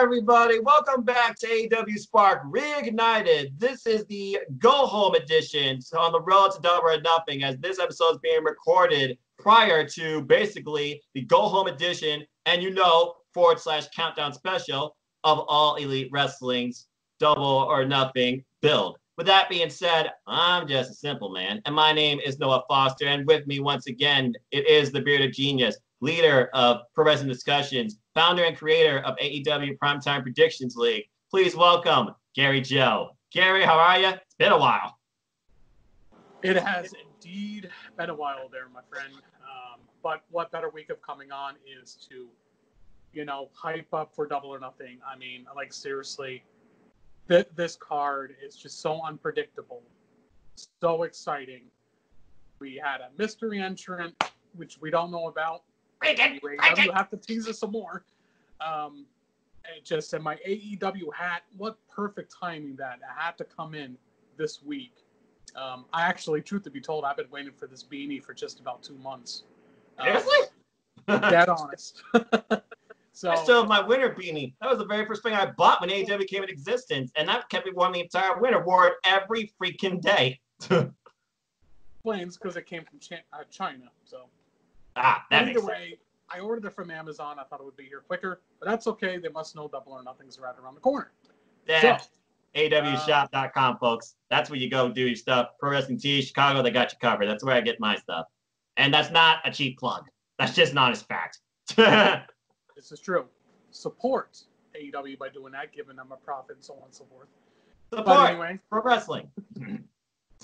everybody. Welcome back to AEWSPARK Re-Ignited. This is the go-home edition on the road to Double or Nothing, as this episode is being recorded prior to basically the go-home edition and / countdown special of All Elite Wrestling's Double or Nothing build. With that being said, I'm just a simple man, and my name is Noah Foster, and with me once again, it is the bearded genius, leader of Pro Wrestling Discussions, founder and creator of AEW Primetime Predictions League. Please welcome Gary Joe. Gary, how are you? It's been a while. It has indeed been a while there, my friend. But what better week of coming on is to, hype up for Double or Nothing. I mean, like, seriously, this card is just so unpredictable, so exciting. We had a mystery entrant, which we don't know about. Anyway, you have to tease us some more. And my AEW hat, what perfect timing that it had to come in this week. I actually, truth to be told, I've been waiting for this beanie for just about 2 months. Seriously? Dead honest. So, I still have my winter beanie. That was the very first thing I bought when AEW came into existence, and that kept me warm the entire winter. Wore it every freaking day. Planes, because it came from China. So. That either makes way, sense. I ordered it from Amazon. I thought it would be here quicker, but that's okay. They must know Double or Nothing's right around the corner. Yeah. So, AEWshop.com, folks. That's where you go do your stuff. Pro Wrestling Tees, Chicago, they got you covered. That's where I get my stuff. And that's not a cheap plug. That's just an honest fact. This is true. Support AEW by doing that, giving them a profit and so on and so forth. Support anyway, pro wrestling.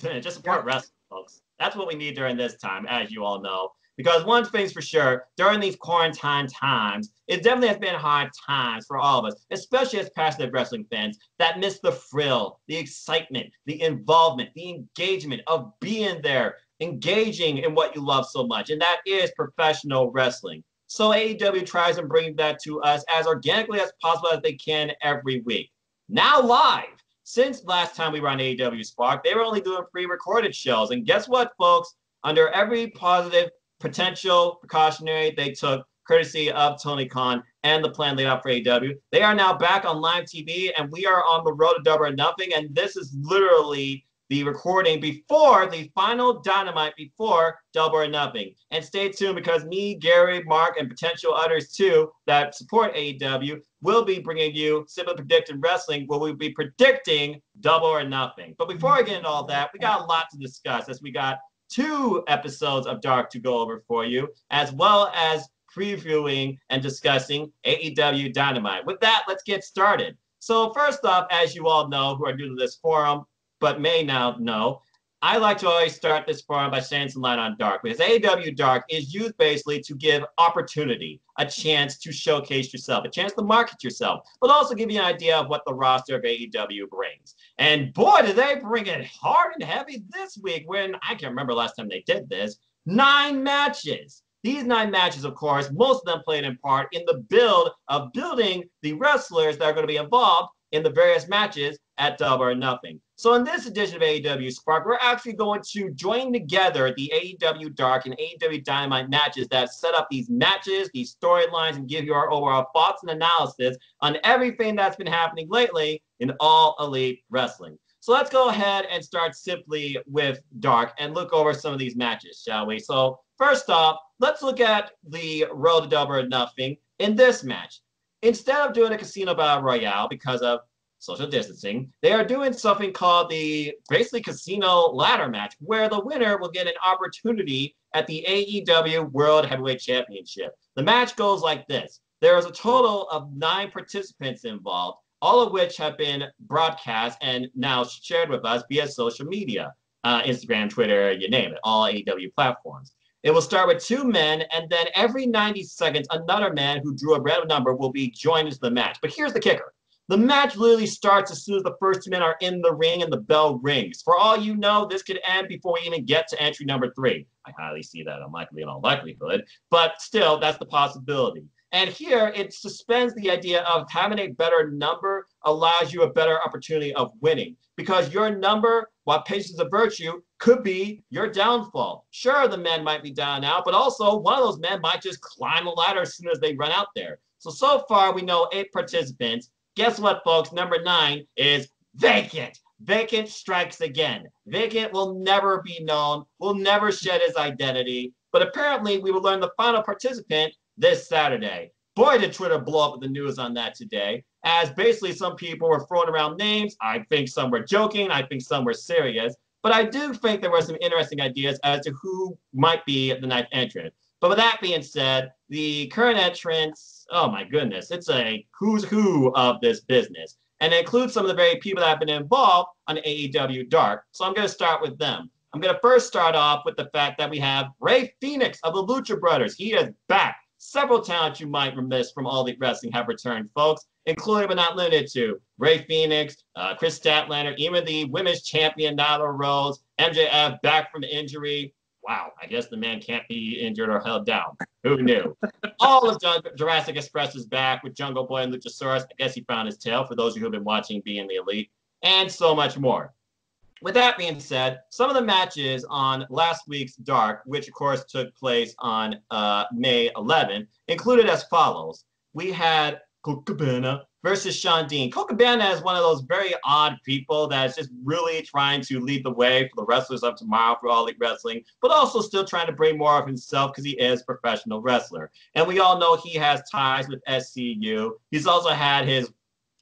Just support wrestling, folks. That's what we need during this time, as you all know. Because one thing's for sure, during these quarantine times, it definitely has been hard times for all of us, especially as passionate wrestling fans that miss the thrill, the excitement, the involvement, the engagement of being there, engaging in what you love so much, and that is professional wrestling. So AEW tries to bring that to us as organically as possible as they can every week. Now live! Since last time we were on AEWSPARK, they were only doing pre-recorded shows, and guess what, folks? Under every positive potential precautionary they took, courtesy of Tony Khan and the plan laid out for AEW, they are now back on live TV, and we are on the road to Double or Nothing, and this is literally the recording before the final Dynamite before Double or Nothing. And stay tuned, because me, Gary, Mark, and potential others too that support AEW will be bringing you Simply Predicted Wrestling, where we'll be predicting Double or Nothing. But before I get into all that, we got a lot to discuss, as we got 2 episodes of Dark to go over for you, as well as previewing and discussing AEW Dynamite. With that, let's get started. So first off, as you all know who are new to this forum, but may now know, I like to always start this forum by saying some light on Dark, because AEW Dark is used basically to give opportunity, a chance to showcase yourself, a chance to market yourself, but also give you an idea of what the roster of AEW brings. And boy, did they bring it hard and heavy this week, when I can't remember last time they did this. 9 matches. These 9 matches, of course, most of them played in part in the build of building the wrestlers that are going to be involved in the various matches at Double or Nothing. So in this edition of AEWSPARK, we're actually going to join together the AEW Dark and AEW Dynamite matches that set up these matches, these storylines, and give you our overall thoughts and analysis on everything that's been happening lately in All Elite Wrestling. So let's go ahead and start simply with Dark and look over some of these matches, shall we? So first off, let's look at the road to Double or Nothing in this match. Instead of doing a Casino Battle Royale because of social distancing, they are doing something called the basically Casino Ladder Match, where the winner will get an opportunity at the AEW World Heavyweight Championship. The match goes like this. There is a total of 9 participants involved, all of which have been broadcast and now shared with us via social media, Instagram, Twitter, you name it, all AEW platforms. It will start with 2 men, and then every 90 seconds, another man who drew a random number will be joined into the match. But here's the kicker. The match literally starts as soon as the first 2 men are in the ring and the bell rings. For all you know, this could end before we even get to entry number 3. I highly see that unlikely in all likelihood, but still, that's the possibility. And here, it suspends the idea of having a better number allows you a better opportunity of winning. Because your number, while patience is a virtue, could be your downfall. Sure, the men might be down and out, but also one of those men might just climb a ladder as soon as they run out there. So far, we know 8 participants. Guess what, folks? Number 9 is VACANT. VACANT strikes again. VACANT will never be known, will never shed his identity, but apparently we will learn the final participant this Saturday. Boy, did Twitter blow up with the news on that today, as basically some people were throwing around names. I think some were joking. I think some were serious. But I do think there were some interesting ideas as to who might be the 9th entrant. But with that being said, the current entrants, oh my goodness, it's a who's who of this business. And it includes some of the very people that have been involved on AEW Dark. So I'm going to start with them. I'm going to first start off with the fact that we have Rey Fenix of the Lucha Brothers. He is back. Several talents you might miss from All Elite Wrestling have returned, folks, including but not limited to Rey Fenix, Chris Statlander, even the women's champion Nyla Rose, MJF back from injury. Wow, I guess the man can't be injured or held down. Who knew? All of Jurassic Express is back with Jungle Boy and Luchasaurus. I guess he found his tail for those of you who have been watching Being the Elite, and so much more. With that being said, some of the matches on last week's Dark, which of course took place on May 11th, included as follows. We had Colt Cabana versus Sean Dean. Colt Cabana is one of those very odd people that is just really trying to lead the way for the wrestlers of tomorrow for All Elite Wrestling, but also still trying to bring more of himself because he is a professional wrestler. And we all know he has ties with SCU. He's also had his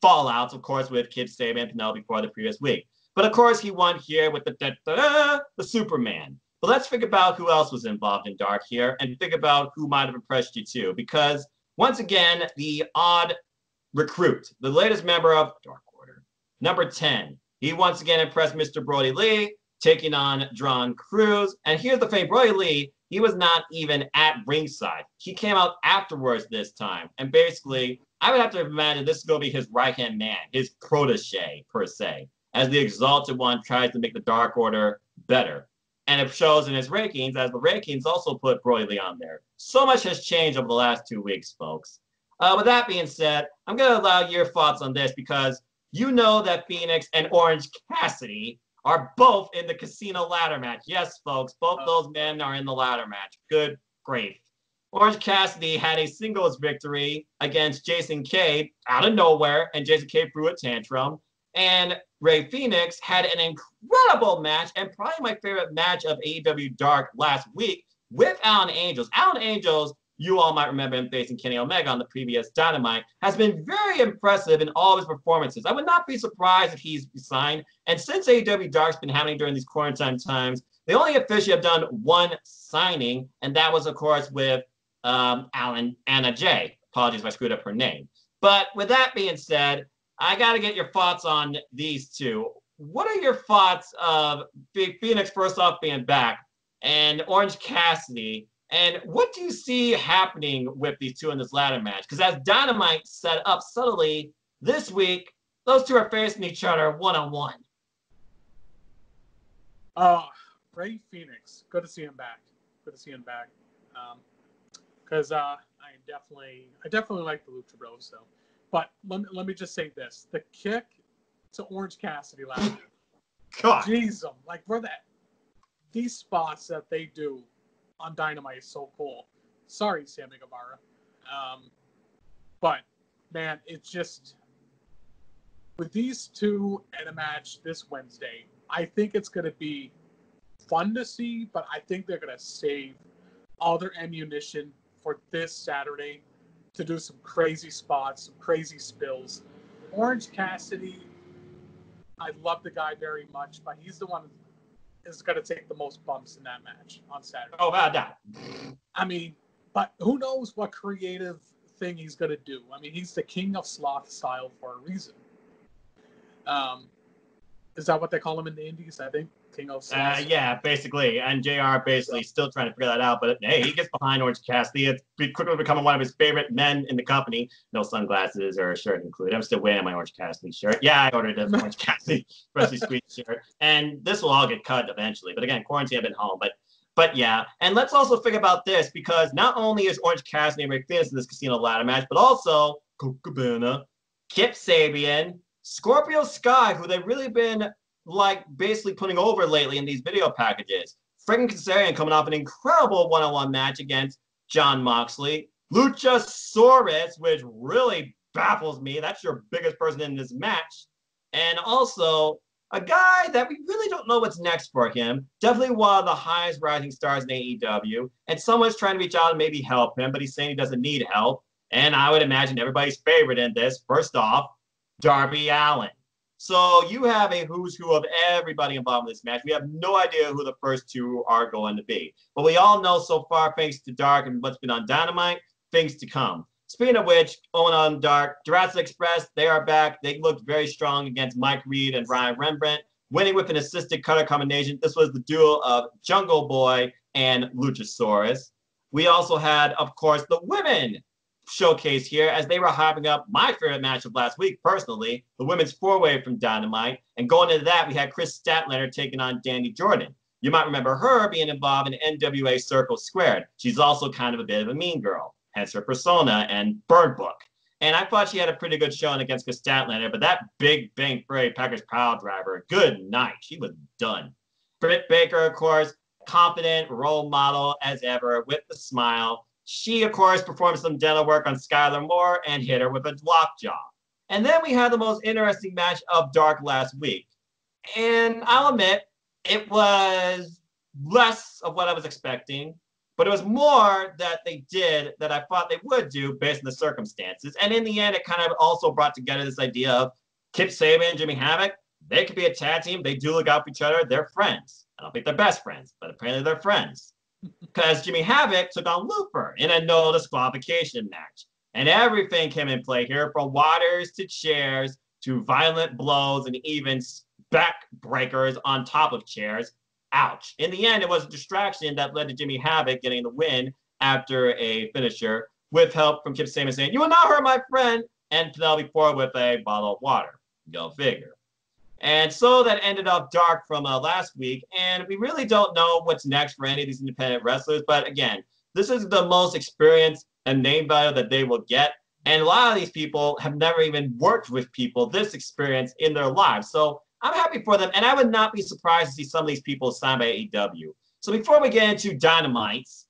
fallouts, of course, with Kip Sabian and Penelope before the previous week. But of course, he won here with the Superman. But let's think about who else was involved in Dark here and think about who might have impressed you too. Because once again, the odd recruit, the latest member of Dark Order, number 10. He once again impressed Mr. Brody Lee, taking on Drawn Cruz. And here's the thing, Brody Lee, he was not even at ringside. He came out afterwards this time. And basically, I would have to imagine this is going to be his right-hand man, his protege, per se, as the Exalted One tries to make the Dark Order better. And it shows in his rankings, as the rankings also put Brody Lee on there. So much has changed over the last 2 weeks, folks. With that being said, I'm going to allow your thoughts on this because you know that Phoenix and Orange Cassidy are both in the Casino ladder match. Yes, folks, both those men are in the ladder match. Good grief. Orange Cassidy had a singles victory against Jason Cade out of nowhere, and Jason Cade threw a tantrum. And Rey Fenix had an incredible match, and probably my favorite match of AEW Dark last week with Alan Angels. Alan Angels, you all might remember him facing Kenny Omega on the previous Dynamite, has been very impressive in all of his performances. I would not be surprised if he's signed. And since AEW Dark's been happening during these quarantine times, they only officially have done one signing, and that was, of course, with Anna Jay. Apologies if I screwed up her name. But with that being said, I got to get your thoughts on these two. What are your thoughts of Phoenix first off being back and Orange Cassidy? And what do you see happening with these two in this ladder match? Because as Dynamite set up subtly this week, those two are facing each other one-on-one. Rey Fenix, good to see him back. Because I definitely like the Lucha Bros though. But let me just say this: the kick to Orange Cassidy last week. God, jeez, like where these spots that they do on Dynamite is so cool. Sorry, Sammy Guevara. But man, it's just with these two in a match this Wednesday, I think it's going to be fun to see, but I think they're going to save all their ammunition for this Saturday to do some crazy spots, some crazy spills. Orange Cassidy, I love the guy very much, but he's the one that is going to take the most bumps in that match on Saturday. Oh, bad that. I mean, but who knows what creative thing he's going to do. I mean, he's the king of sloth style for a reason. Is that what they call him in the Indies, I think? King of sloth? Yeah, basically. And JR basically still trying to figure that out. But hey, he gets behind Orange Cassidy. It's quickly becoming one of his favorite men in the company. No sunglasses or a shirt included. I'm still wearing my Orange Cassidy shirt. Yeah, I ordered an Orange Cassidy freshly squeezed shirt. And this will all get cut eventually. But again, quarantine, I've been home. But yeah, and let's also think about this, because not only is Orange Cassidy and Rey Fenix in this Casino ladder match, but also Colt Cabana, Kip Sabian, Scorpio Sky, who they've really been like basically putting over lately in these video packages. Frank Kazarian coming off an incredible one-on-one match against Jon Moxley. Luchasaurus, which really baffles me. That's your biggest person in this match. And also a guy that we really don't know what's next for him. Definitely one of the highest rising stars in AEW. And someone's trying to reach out and maybe help him, but he's saying he doesn't need help. And I would imagine everybody's favorite in this, first off, Darby Allin. So you have a who's who of everybody involved in this match. We have no idea who the first two are going to be. But we all know so far, thanks to Dark and what's been on Dynamite, things to come. Speaking of which, going on Dark, Jurassic Express, they are back. They looked very strong against Mike Reed and Ryan Rembrandt, winning with an assisted cutter combination. This was the duel of Jungle Boy and Luchasaurus. We also had, of course, the women showcase here as they were hyping up my favorite match of last week, personally, the women's four-way from Dynamite. And going into that, we had Chris Statlander taking on Danny Jordan. You might remember her being involved in NWA Circle Squared. She's also kind of a bit of a mean girl, hence her persona and Bird Book. And I thought she had a pretty good showing against Chris Statlander, but that Big Bang Theory Packers Pile Driver, good night. She was done. Britt Baker, of course, confident role model as ever with the smile. She, of course, performed some dental work on Skylar Moore and hit her with a lockjaw. And then we had the most interesting match of Dark last week. And I'll admit, it was less of what I was expecting, but it was more that they did that I thought they would do based on the circumstances. And in the end, it kind of also brought together this idea of Kip Sabian and Jimmy Havoc. They could be a tag team. They do look out for each other. They're friends. I don't think they're best friends, but apparently they're friends. Because Jimmy Havoc took on Looper in a no disqualification match. And everything came in play here, from waters to chairs to violent blows and even backbreakers on top of chairs. Ouch. In the end, it was a distraction that led to Jimmy Havoc getting the win after a finisher with help from Kip Sabian saying, "You will not hurt my friend," and Penelope Ford with a bottle of water. Go figure. And so that ended up Dark from last week, and we really don't know what's next for any of these independent wrestlers. But again, this is the most experience and name value that they will get. And a lot of these people have never even worked with people this experience in their lives. So I'm happy for them, and I would not be surprised to see some of these people signed by AEW. So before we get into Dynamites,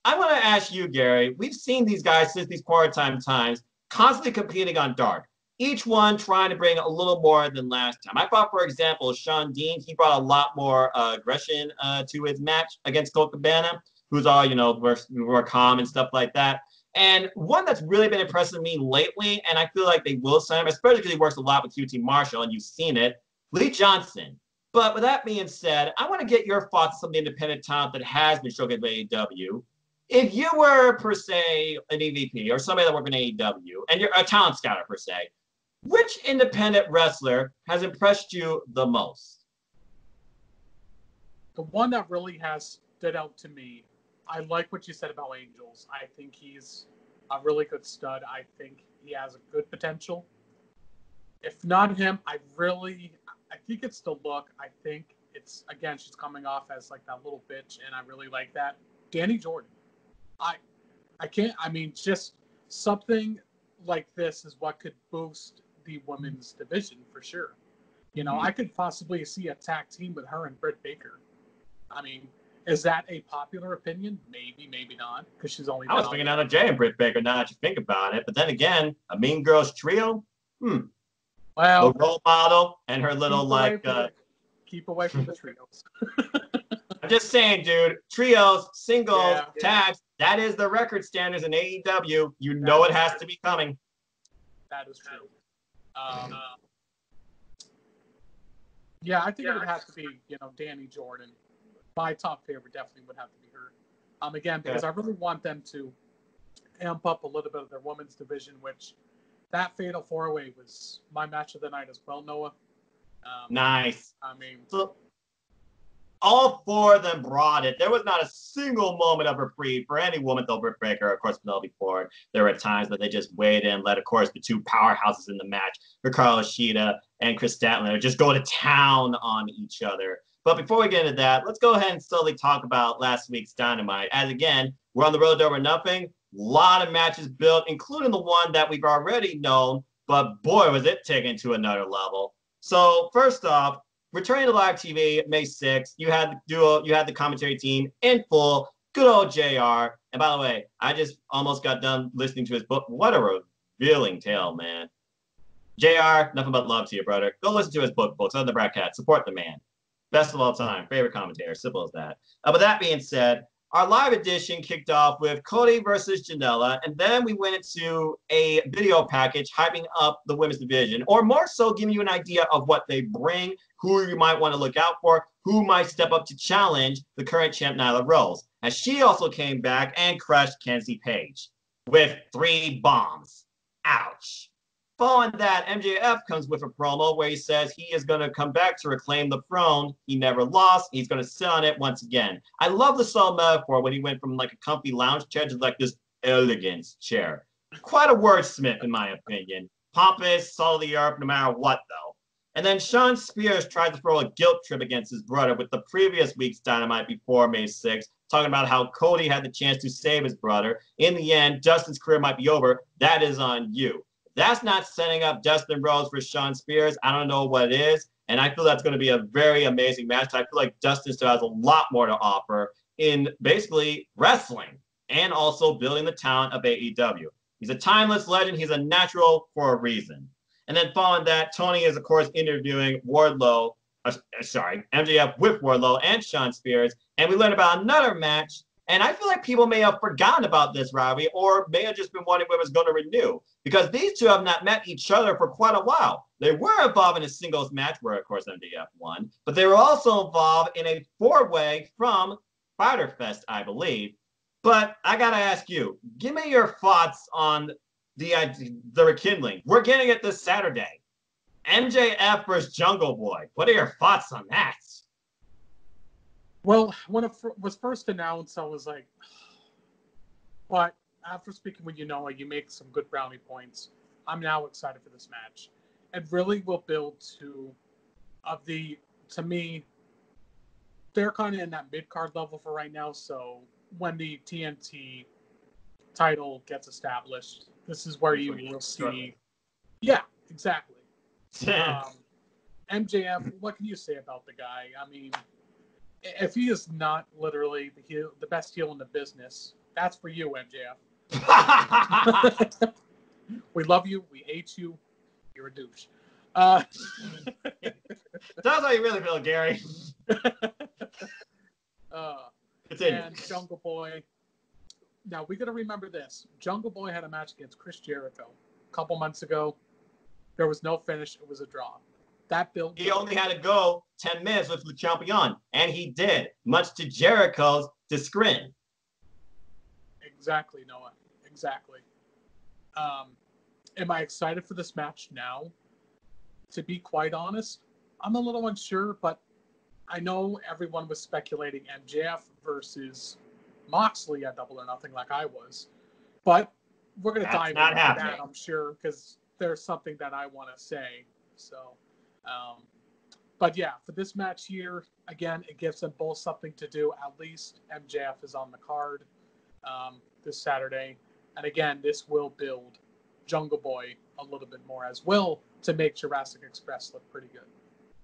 I want to ask you, Gary, we've seen these guys since these quarantine times constantly competing on Dark. Each one trying to bring a little more than last time. I thought, for example, Sean Dean, he brought a lot more aggression to his match against Colt Cabana, who's all, more calm and stuff like that. And one that's really been impressing me lately, and I feel like they will sign him, especially because he works a lot with QT Marshall, and you've seen it, Lee Johnson. But with that being said, I want to get your thoughts on some of the independent talent that has been showcased by AEW. If you were, per se, an EVP or somebody that worked in AEW, and you're a talent scouter, per se, which independent wrestler has impressed you the most? The one that really has stood out to me, I like what you said about Angels. I think he's a really good stud. I think he has a good potential. If not him, I think it's the look. I think it's, again, she's coming off as like that little bitch, and I really like that. Danny Jordan. Just something like this is what could boost the women's division for sure. I could possibly see a tag team with her and Britt Baker. I mean, is that a popular opinion? Maybe, maybe not, because she's only. I was thinking Anna Jay and Britt Baker now that you think about it, but then again, a Mean Girls trio. Well, the role model and her little keep away from the trios. I'm just saying, dude. Trios, singles, tags. That is the record standards in AEW. You know it has to be coming. That is true. I think it would have to be, Danny Jordan. My top favorite definitely would have to be her. Again, because I really want them to amp up a little bit of their women's division, which that Fatal 4-Way was my match of the night as well, Noah. Nice. I mean, so all four of them brought it. There was not a single moment of reprieve for any woman, though Britt Baker, of course, Penelope Ford. There were times that they just weighed in, let, of course, the two powerhouses in the match, Hikaru Shida and Chris Statlander, just go to town on each other. But before we get into that, let's go ahead and slowly talk about last week's Dynamite. As again, we're on the road to over nothing. A lot of matches built, including the one that we've already known, but boy, was it taken to another level. So first off, returning to live TV May 6th, you had the commentary team in full, good old JR, And by the way, I just almost got done listening to his book. What a revealing tale, man. JR, nothing but love to you, brother. Go listen to his books on the Bracket. Support the man. Best of all time. Favorite commentator. Simple as that. But that being said, our live edition kicked off with Cody versus Janela, and then we went into a video package hyping up the women's division, or more so giving you an idea of what they bring, who you might want to look out for, who might step up to challenge the current champ Nyla Rose, as she also came back and crushed Kenzie Page with 3 bombs. Ouch. Following that, MJF comes with a promo where he says he is going to come back to reclaim the throne he never lost. He's going to sit on it once again. I love the subtle metaphor when he went from like a comfy lounge chair to like this elegance chair. Quite a wordsmith, in my opinion. Pompous, salt of the earth, no matter what, though. And then Shawn Spears tried to throw a guilt trip against his brother with the previous week's Dynamite before May 6th, talking about how Cody had the chance to save his brother. In the end, Dustin's career might be over. That is on you. That's not setting up Dustin Rhodes for Shawn Spears. I don't know what it is. And I feel that's going to be a very amazing match. I feel like Dustin still has a lot more to offer in basically wrestling and also building the talent of AEW. He's a timeless legend. He's a natural for a reason. And then following that, Tony is, of course, interviewing MJF with Wardlow and Shawn Spears. And we learned about another match. And I feel like people may have forgotten about this rivalry or may have just been wondering when it was going to renew, because these two have not met each other for quite a while. They were involved in a singles match where, of course, MJF won, but they were also involved in a 4-way from Fyter Fest, I believe. But I got to ask you, give me your thoughts on the rekindling. We're getting it this Saturday. MJF versus Jungle Boy. What are your thoughts on that? Well, when it was first announced, I was like, but after speaking with you make some good brownie points. I'm now excited for this match. It really will build to me, they're kind of in that mid-card level for right now. So when the TNT title gets established, this is where you will see. Yeah, exactly. MJF, what can you say about the guy? I mean, if he is not literally the best heel in the business, that's for you, MJF. We love you. We hate you. You're a douche. Sounds how you really feel, Gary. And Jungle Boy. Now, we got to remember this. Jungle Boy had a match against Chris Jericho a couple months ago. There was no finish. It was a draw. That build. He only had to go 10 minutes with Le Champion, and he did, much to Jericho's chagrin. Exactly, Noah. Exactly. Am I excited for this match now? To be quite honest, I'm a little unsure, but I know everyone was speculating MJF versus Moxley at Double or Nothing like I was. But we're going to dive into that, I'm sure, because there's something that I want to say. So, but yeah, for this match here, again, it gives them both something to do. At least MJF is on the card this Saturday. And again, this will build Jungle Boy a little bit more as well to make Jurassic Express look pretty good.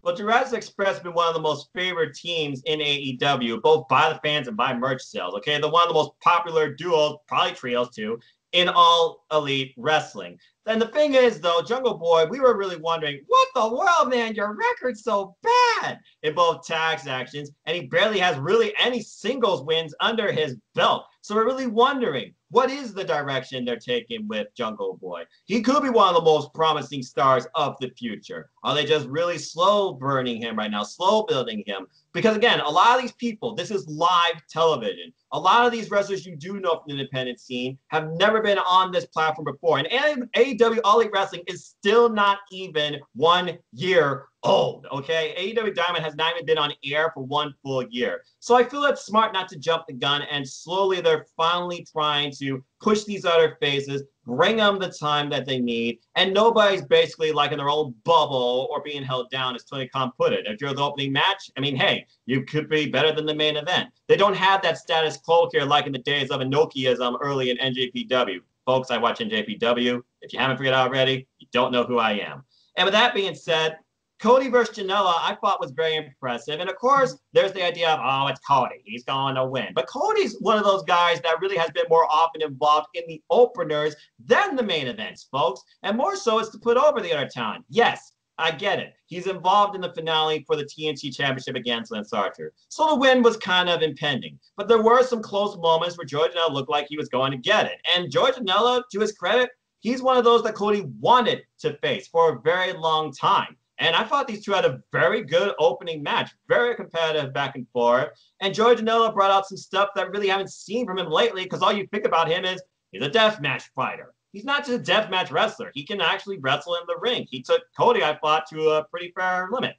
Well, Jurassic Express has been one of the most favorite teams in AEW, both by the fans and by merch sales. Okay, they're one of the most popular duos, probably trios too, in all elite wrestling. And the thing is, though, Jungle Boy, we were really wondering, what the world, man? Your record's so bad in both tags actions, and he barely has really any singles wins under his belt. So we're really wondering, what is the direction they're taking with Jungle Boy? He could be one of the most promising stars of the future. Are they just really slow burning him right now, slow building him? Because again, a lot of these people, this is live television. A lot of these wrestlers you do know from the independent scene have never been on this platform before. And AEW All Elite Wrestling is still not even 1 year old, okay? AEW Diamond has not even been on air for 1 full year. So I feel it's smart not to jump the gun, and slowly they're finally trying to push these other faces, bring them the time that they need, and nobody's basically like in their own bubble or being held down, as Tony Khan put it. If you're the opening match, I mean, hey, you could be better than the main event. They don't have that status quo here like in the days of Inokiism early in NJPW. Folks, I watch NJPW. If you haven't figured out already, you don't know who I am. And with that being said, Cody versus Janela, I thought was very impressive. And of course, there's the idea of, oh, it's Cody. He's going to win. But Cody's one of those guys that really has been more often involved in the openers than the main events, folks. And more so is to put over the other talent. Yes, I get it. He's involved in the finale for the TNT Championship against Lance Archer. So the win was kind of impending. But there were some close moments where Joey Janela looked like he was going to get it. And Joey Janela, to his credit, he's one of those that Cody wanted to face for a very long time. And I thought these two had a very good opening match, very competitive back and forth. And Joey Janela brought out some stuff that I really haven't seen from him lately, because all you think about him is he's a deathmatch fighter. He's not just a deathmatch wrestler. He can actually wrestle in the ring. He took Cody, I thought, to a pretty fair limit.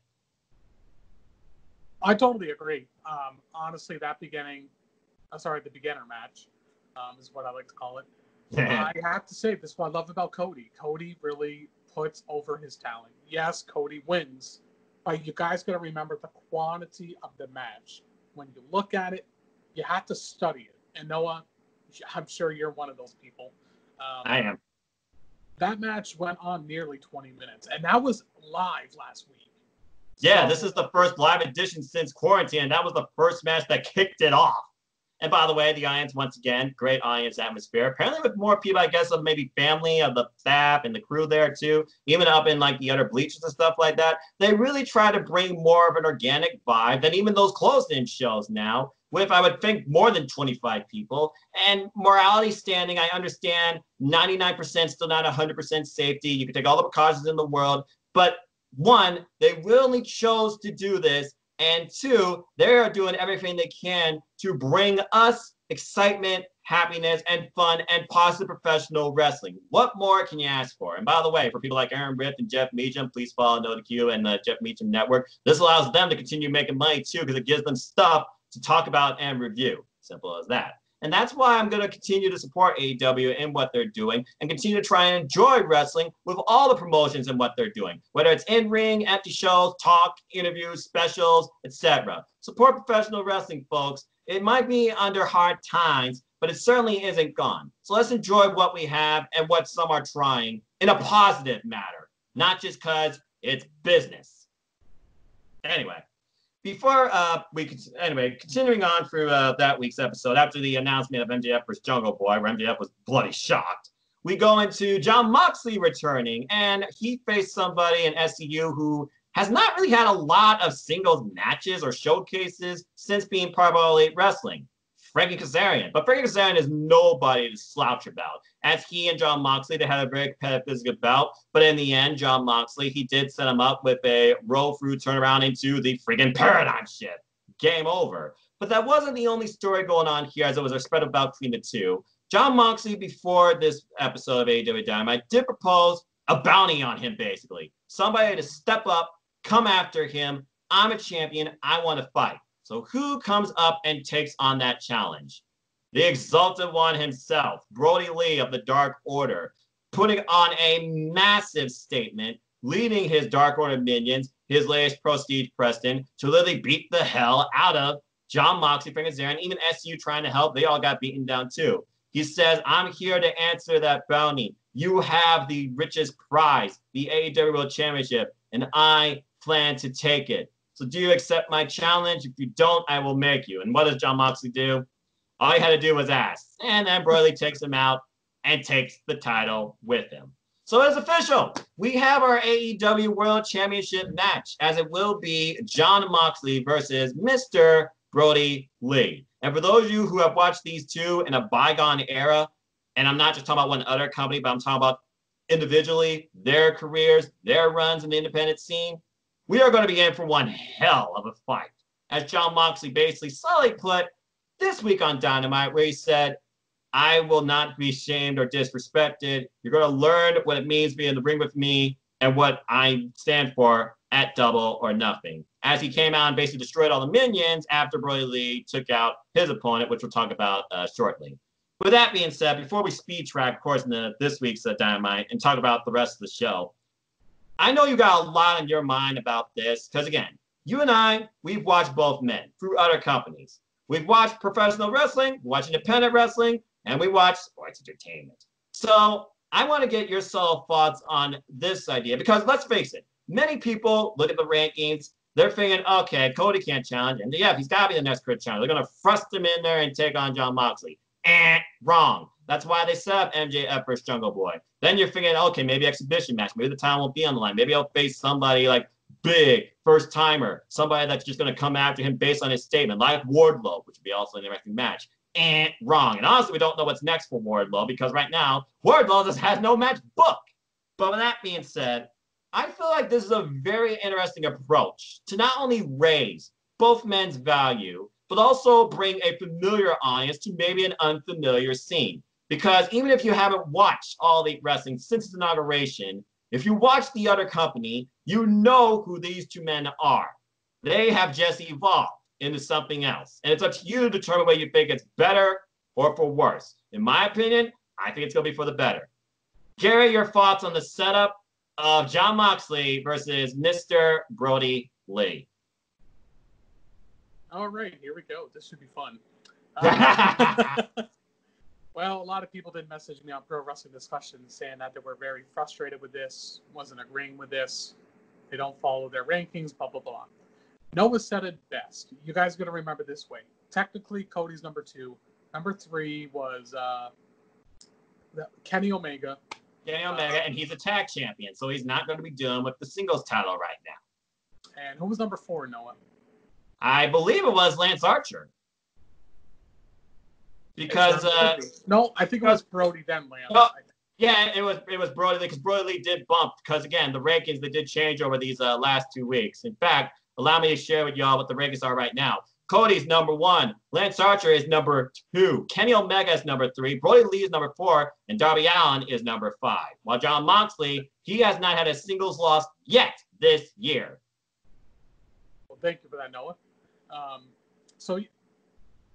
I totally agree. Honestly, the beginner match is what I like to call it. I have to say, this is what I love about Cody. Cody really puts over his talent. Yes, Cody wins, but you guys got to remember the quantity of the match. When you look at it, you have to study it. And Noah, I'm sure you're one of those people. I am. That match went on nearly 20 minutes, and that was live last week. Yeah, this is the first live edition since quarantine, and that was the first match that kicked it off. And by the way, the audience, once again, great audience atmosphere. Apparently with more people, I guess, of maybe family of the staff and the crew there too, even up in like the other bleachers and stuff like that. They really try to bring more of an organic vibe than even those closed-in shows now, with, I would think, more than 25 people. And morality standing, I understand 99% still not 100% safety. You can take all the precautions in the world. But one, they willingly chose to do this. And two, they're doing everything they can to bring us excitement, happiness, and fun, and positive professional wrestling. What more can you ask for? And by the way, for people like Aaron Rift and Jeff Meacham, please follow NoToQ and the Jeff Meacham Network. This allows them to continue making money too, because it gives them stuff to talk about and review. Simple as that. And that's why I'm going to continue to support AEW and what they're doing, and continue to try and enjoy wrestling with all the promotions and what they're doing, whether it's in-ring, empty shows, talk, interviews, specials, etc. Support professional wrestling, folks. It might be under hard times, but it certainly isn't gone. So let's enjoy what we have and what some are trying in a positive manner, not just because it's business. Anyway. Continuing on through that week's episode, after the announcement of MJF versus Jungle Boy, where MJF was bloody shocked, we go into Jon Moxley returning, and he faced somebody in SCU who has not really had a lot of singles matches or showcases since being part of All Elite Wrestling. Frankie Kazarian. But Frankie Kazarian is nobody to slouch about. As he and Jon Moxley, they had a very competitive physical bout. But in the end, Jon Moxley, he did set him up with a roll-through turnaround into the friggin' paradigm shift. Game over. But that wasn't the only story going on here, as it was a spread about between the two. Jon Moxley, before this episode of AEW Dynamite, did propose a bounty on him, basically. Somebody to step up, come after him. I'm a champion. I want to fight. So who comes up and takes on that challenge? The Exalted One himself, Brody Lee of the Dark Order, putting on a massive statement, leading his Dark Order minions, his latest Prestige Preston, to literally beat the hell out of Jon Moxley, Frankie Kazarian, even SU trying to help. They all got beaten down too. He says, I'm here to answer that bounty. You have the richest prize, the AEW World Championship, and I plan to take it. So do you accept my challenge? If you don't, I will make you. And what does Jon Moxley do? All he had to do was ask. And then Brody takes him out and takes the title with him. So it's official. We have our AEW World Championship match, as it will be Jon Moxley versus Mr. Brody Lee. And for those of you who have watched these two in a bygone era, and I'm not just talking about one other company, but I'm talking about individually, their careers, their runs in the independent scene, we are going to be in for one hell of a fight. As Jon Moxley basically solidly put this week on Dynamite, where he said, I will not be shamed or disrespected. You're going to learn what it means to be in the ring with me and what I stand for at Double or Nothing. As he came out and basically destroyed all the minions after Brody Lee took out his opponent, which we'll talk about shortly. With that being said, before we speed track, of course, in this week's Dynamite and talk about the rest of the show, I know you got a lot in your mind about this because, again, you and I, we've watched both men through other companies. We've watched professional wrestling, we watch independent wrestling, and we watch sports entertainment. So I want to get your subtle thoughts on this idea because, let's face it, many people look at the rankings. They're thinking, okay, Cody can't challenge MJF. He's got to be the next crit challenger. They're going to thrust him in there and take on Jon Moxley. Wrong. That's why they set up MJF versus Jungle Boy. Then you're thinking, okay, maybe exhibition match. Maybe the time won't be on the line. Maybe I'll face somebody like big, first timer, somebody that's just going to come after him based on his statement, like Wardlow, which would be also an interesting match. Wrong. And honestly, we don't know what's next for Wardlow because right now, Wardlow just has no match booked. But with that being said, I feel like this is a very interesting approach to not only raise both men's value, but also bring a familiar audience to maybe an unfamiliar scene. Because even if you haven't watched All Elite Wrestling since its inauguration, if you watch the other company, you know who these two men are. They have just evolved into something else. And it's up to you to determine whether you think it's better or for worse. In my opinion, I think it's going to be for the better. Gary, your thoughts on the setup of Jon Moxley versus Mr. Brody Lee? All right, here we go. This should be fun. Well, a lot of people did message me on Pro Wrestling Discussions saying that they were very frustrated with this, wasn't agreeing with this. They don't follow their rankings, blah, blah, blah. Noah said it best. You guys are going to remember this way. Technically, Cody's number 2. Number 3 was Kenny Omega. Kenny Omega, and he's a tag champion, so he's not going to be dealing with the singles title right now. And who was number 4, Noah? I believe it was Lance Archer. Because no, I think it was Brody then Lance. Well, yeah, it was Brody Lee because Brody Lee did bump because again the rankings they did change over these last 2 weeks. In fact, allow me to share with y'all what the rankings are right now. Cody's number 1, Lance Archer is number 2, Kenny Omega is number 3, Brody Lee is number 4, and Darby Allin is number 5. While Jon Moxley, he has not had a singles loss yet this year. Well, thank you for that, Noah. So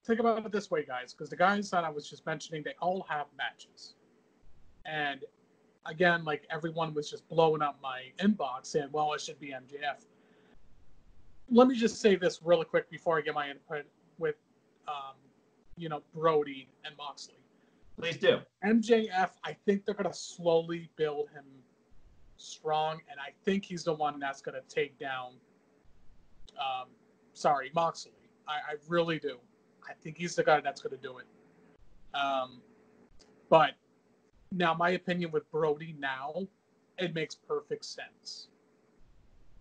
think about it this way, guys, because the guys that I was just mentioning, they all have matches. And again, like everyone was just blowing up my inbox saying, well, it should be MJF. Let me just say this really quick before I get my input with, Brody and Moxley. Please do. MJF, I think they're going to slowly build him strong, and I think he's the one that's going to take down, Moxley. I really do. I think he's the guy that's going to do it. But now my opinion with Brody now, it makes perfect sense.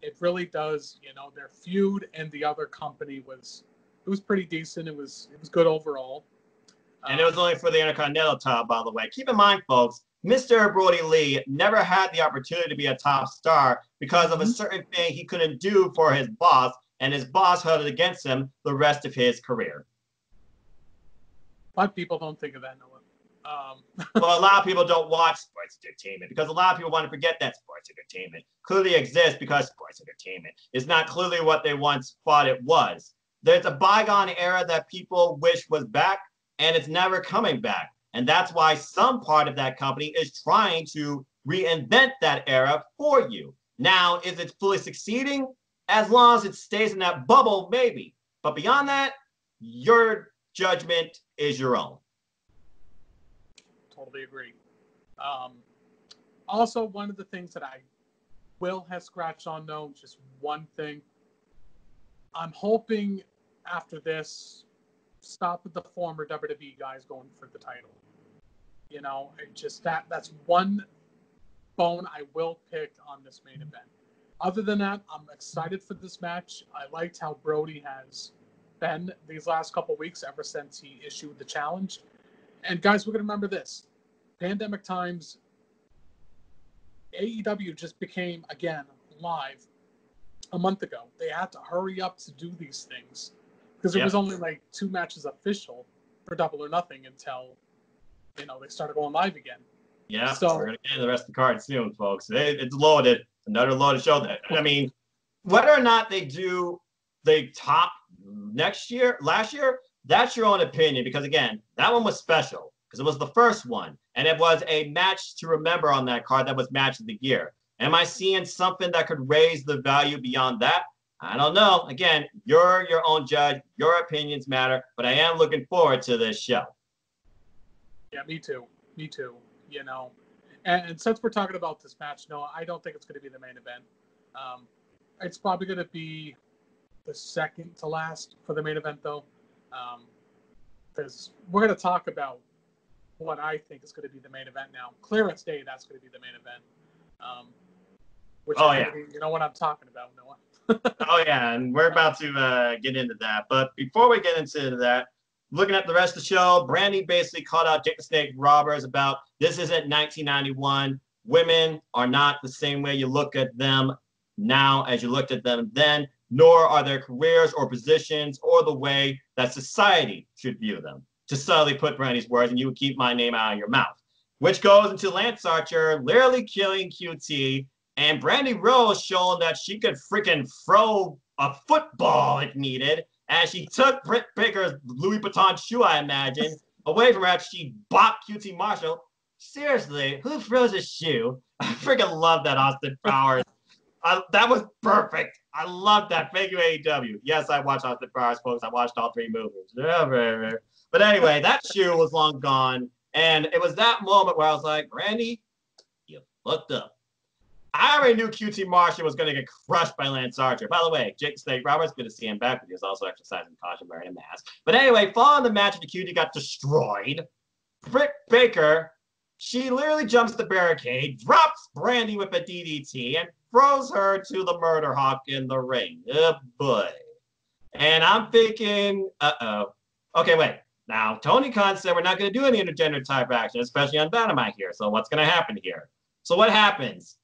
It really does. Their feud and the other company was pretty decent. It was good overall. And it was only for the Intercontinental title, by the way. Keep in mind, folks, Mr. Brody Lee never had the opportunity to be a top star because of a certain thing he couldn't do for his boss, and his boss held it against him the rest of his career. But people don't think of that, Noah. Well, a lot of people don't watch sports entertainment because a lot of people want to forget that sports entertainment clearly exists because sports entertainment is not clearly what they once thought it was. There's a bygone era that people wish was back, and it's never coming back. And that's why some part of that company is trying to reinvent that era for you. Now, is it fully succeeding? As long as it stays in that bubble, maybe. But beyond that, your judgment is your own. Totally agree. Also, one of the things that I will have scratched on, though, just one thing. I'm hoping after this, stop with the former WWE guys going for the title. That's one bone I will pick on this main event. Other than that, I'm excited for this match. I liked how Brody has been these last couple weeks ever since he issued the challenge. And guys, we're going to remember this. Pandemic times, AEW just became, again, live a month ago. They had to hurry up to do these things because there was only like 2 matches official for Double or Nothing until, they started going live again. Yeah, so we're going to get into the rest of the card soon, folks. It's loaded. Another loaded show. I mean, whether or not they do the top last year, that's your own opinion because, again, that one was special because it was the first one. And it was a match to remember on that card that was match of the year. Am I seeing something that could raise the value beyond that? I don't know. Again, you're your own judge. Your opinions matter. But I am looking forward to this show. Yeah, me too. And since we're talking about this match, no, I don't think it's going to be the main event. It's probably going to be the second to last for the main event, though, because we're going to talk about what I think is going to be the main event now. Clearance Day, that's going to be the main event. You know what I'm talking about, Noah. Oh, yeah, and we're about to get into that. But before we get into that, looking at the rest of the show, Brandy basically called out Jake the Snake Roberts about this isn't 1991. Women are not the same way you look at them now as you looked at them then, nor are their careers or positions or the way that society should view them. To subtly put Brandy's words, and you would keep my name out of your mouth. Which goes into Lance Archer literally killing QT, and Brandy Rose showing that she could freaking throw a football if needed, as she took Britt Baker's Louis Vuitton shoe, I imagine, away from her after she bopped QT Marshall. Seriously, who throws a shoe? I freaking love that, Austin Powers. That was perfect. I love that. Thank you, AEW. Yes, I watched Austin Powers, folks. I watched all 3 movies. But anyway, that shoe was long gone. And it was that moment where I was like, Randy, you fucked up. I already knew QT Marshall was going to get crushed by Lance Archer. By the way, Jake Snake Roberts, good to see him back, but he was also exercising caution wearing a mask. But anyway, following the match, the QT got destroyed. Britt Baker, she literally jumps the barricade, drops Brandy with a DDT, and throws her to the Murder Hawk in the ring. Oh, boy. And I'm thinking, uh-oh. Okay, wait. Now, Tony Khan said we're not going to do any intergender type action, especially on Dynamite here. So what's going to happen here? So what happens?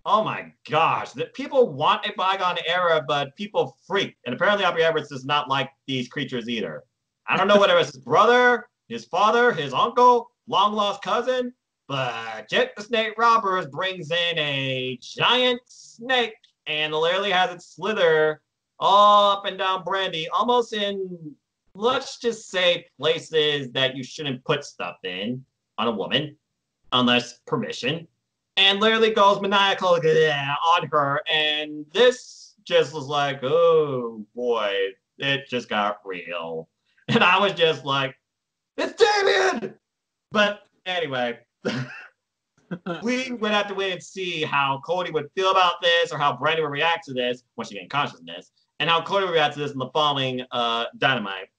Oh, my gosh. People want a bygone era, but people freak. And apparently Aubrey Edwards does not like these creatures either. I don't know whether it's his brother, his father, his uncle, long-lost cousin, but Jake the Snake Roberts brings in a giant snake and literally has it slither all up and down Brandy, almost in, let's just say, places that you shouldn't put stuff in on a woman, unless permission, and literally goes maniacal on her. And this just was like, oh boy, it just got real. And I was just like, it's Damien! But anyway, we would have to wait and see how Cody would feel about this, or how Brandy would react to this once she gained consciousness, and how Cody would react to this in the following Dynamite.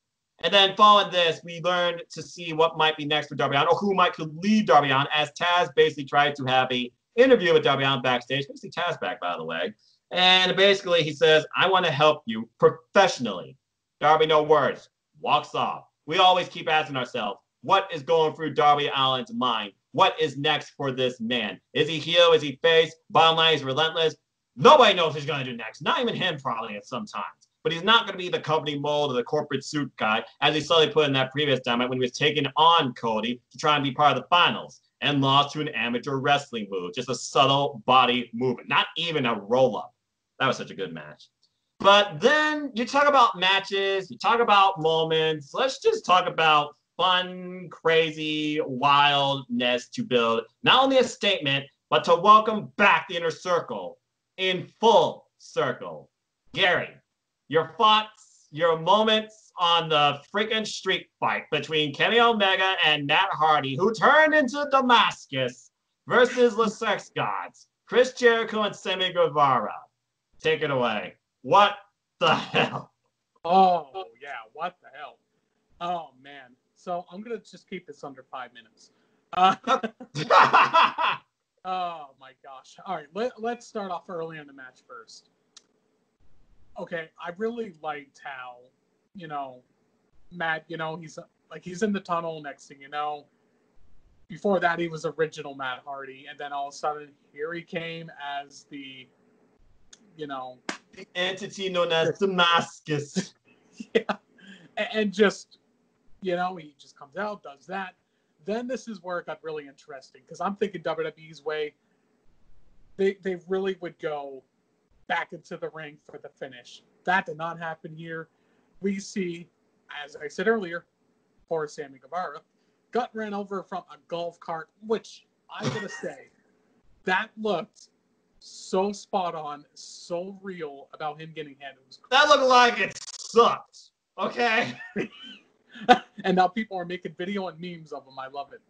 And then following this, we learned to see what might be next for Darby Allin, or who might could lead Darby Allin, as Taz basically tried to have an interview with Darby Allin backstage. Good to see Taz back, by the way. And basically he says, I want to help you professionally. Darby, no words, walks off. We always keep asking ourselves, what is going through Darby Allin's mind? What is next for this man? Is he heel? Is he face? Bottom line, he's relentless. Nobody knows what he's going to do next. Not even him, probably, at some times. But he's not going to be the company mold or the corporate suit guy, as he slowly put in that previous Dynamite when he was taking on Cody to try and be part of the finals and lost to an amateur wrestling move. Just a subtle body movement. Not even a roll-up. That was such a good match. But then you talk about matches, you talk about moments. Let's just talk about fun, crazy wildness to build not only a statement, but to welcome back the Inner Circle in full circle. Gary, your thoughts, your moments on the freaking street fight between Kenny Omega and Matt Hardy, who turned into Damascus, versus the Sex Gods, Chris Jericho and Sammy Guevara. Take it away. What the hell? Oh, yeah, what the hell? Oh, man. So I'm going to just keep this under 5 minutes. Oh, my gosh. All right, let's start off early in the match first. Okay, I really liked how, Matt, he's in the tunnel. Next thing you know, before that, he was original Matt Hardy. And then all of a sudden, here he came as the entity known as Damascus. Yeah. And just, he just comes out, does that. Then this is where it got really interesting, because I'm thinking WWE's way, they really would go back into the ring for the finish. That did not happen here. We see, as I said earlier, poor Sammy Guevara got ran over from a golf cart, which I gotta say, that looked so spot on, so real about him getting hit. It was that looked like it sucked. Okay. And now people are making video and memes of him. I love it.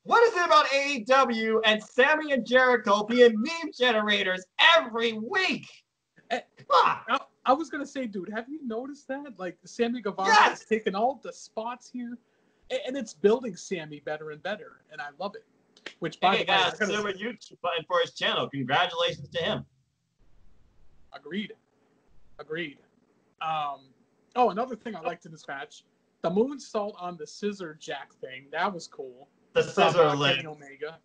What is it about AEW and Sammy and Jericho being meme generators every week? I was gonna say, dude, have you noticed that? Like, Sammy Guevara Yes! is taking all the spots here, and it's building Sammy better and better, and I love it. Which, by the way, a silver YouTube button for his channel. Congratulations to him. Agreed. Oh, another thing I liked in this match, the moonsault on the scissor jack thing. That was cool. The scissor lift. Kenny Omega.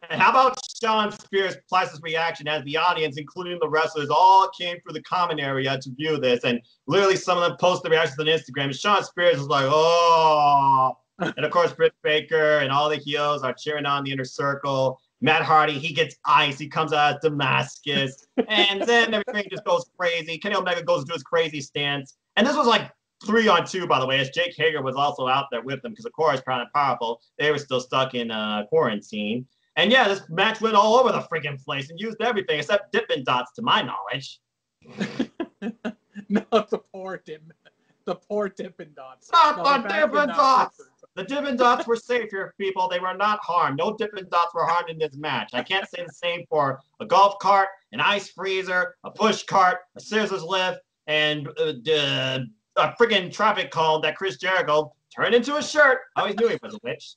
And how about Sean Spears' priceless reaction as the audience, including the wrestlers, all came through the common area to view this, and literally some of them posted the reactions on Instagram. And Sean Spears was like, "Oh!" And of course, Britt Baker and all the heels are cheering on the Inner Circle. Matt Hardy, he gets ice. He comes out as Damascus, and then everything just goes crazy. Kenny Omega goes to his crazy stance, and this was like 3-on-2, by the way, as Jake Hager was also out there with them because, of course, Proud and Powerful, they were still stuck in quarantine. And yeah, this match went all over the freaking place and used everything except Dippin' Dots, to my knowledge. No, the poor Dippin' Dots. Not the Dippin' Dots! The Dippin' Dots were safe here, people. They were not harmed. No Dippin' Dots were harmed in this match. I can't say the same for a golf cart, an ice freezer, a push cart, a scissors lift, and a freaking traffic cone that Chris Jericho turned into a shirt. I always knew he was a witch.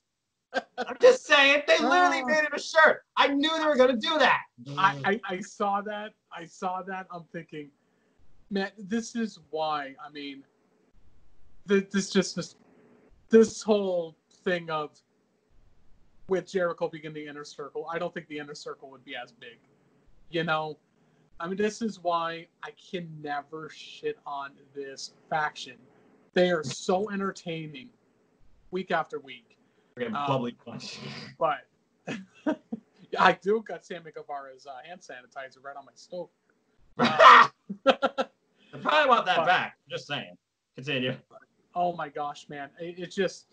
I'm just saying, they literally made it a shirt. I knew they were going to do that. I saw that. I'm thinking, man, this is why. I mean, this whole thing of with Jericho being in the Inner Circle, I don't think the Inner Circle would be as big. You know, I mean, this is why I can never shit on this faction. They are so entertaining week after week. Bubbly punch. But I do got Sammy Guevara's hand sanitizer right on my stove. I probably want that back. Just saying. Continue. Oh my gosh, man. It just,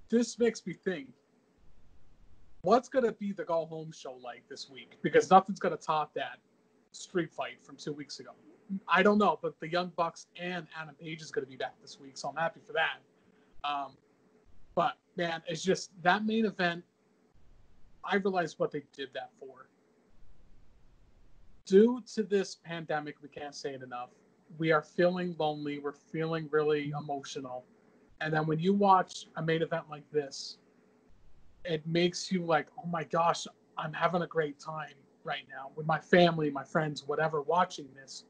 this makes me think, what's going to be the go home show like this week? Because nothing's going to top that street fight from 2 weeks ago. I don't know, but the Young Bucks and Adam Page is going to be back this week, so I'm happy for that. But, man, it's just that main event, I realized what they did that for. Due to this pandemic, we can't say it enough, we are feeling lonely. We're feeling really emotional. And then when you watch a main event like this, it makes you like, oh my gosh, I'm having a great time right now with my family, my friends, whatever, watching this.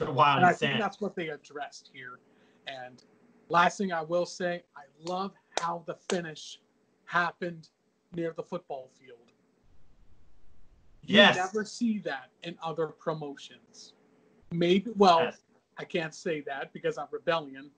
And I think that's what they addressed here. And last thing I will say, I love how the finish happened near the football field. Yes. You never see that in other promotions. Maybe, well, yes. I can't say that because on Rebellion,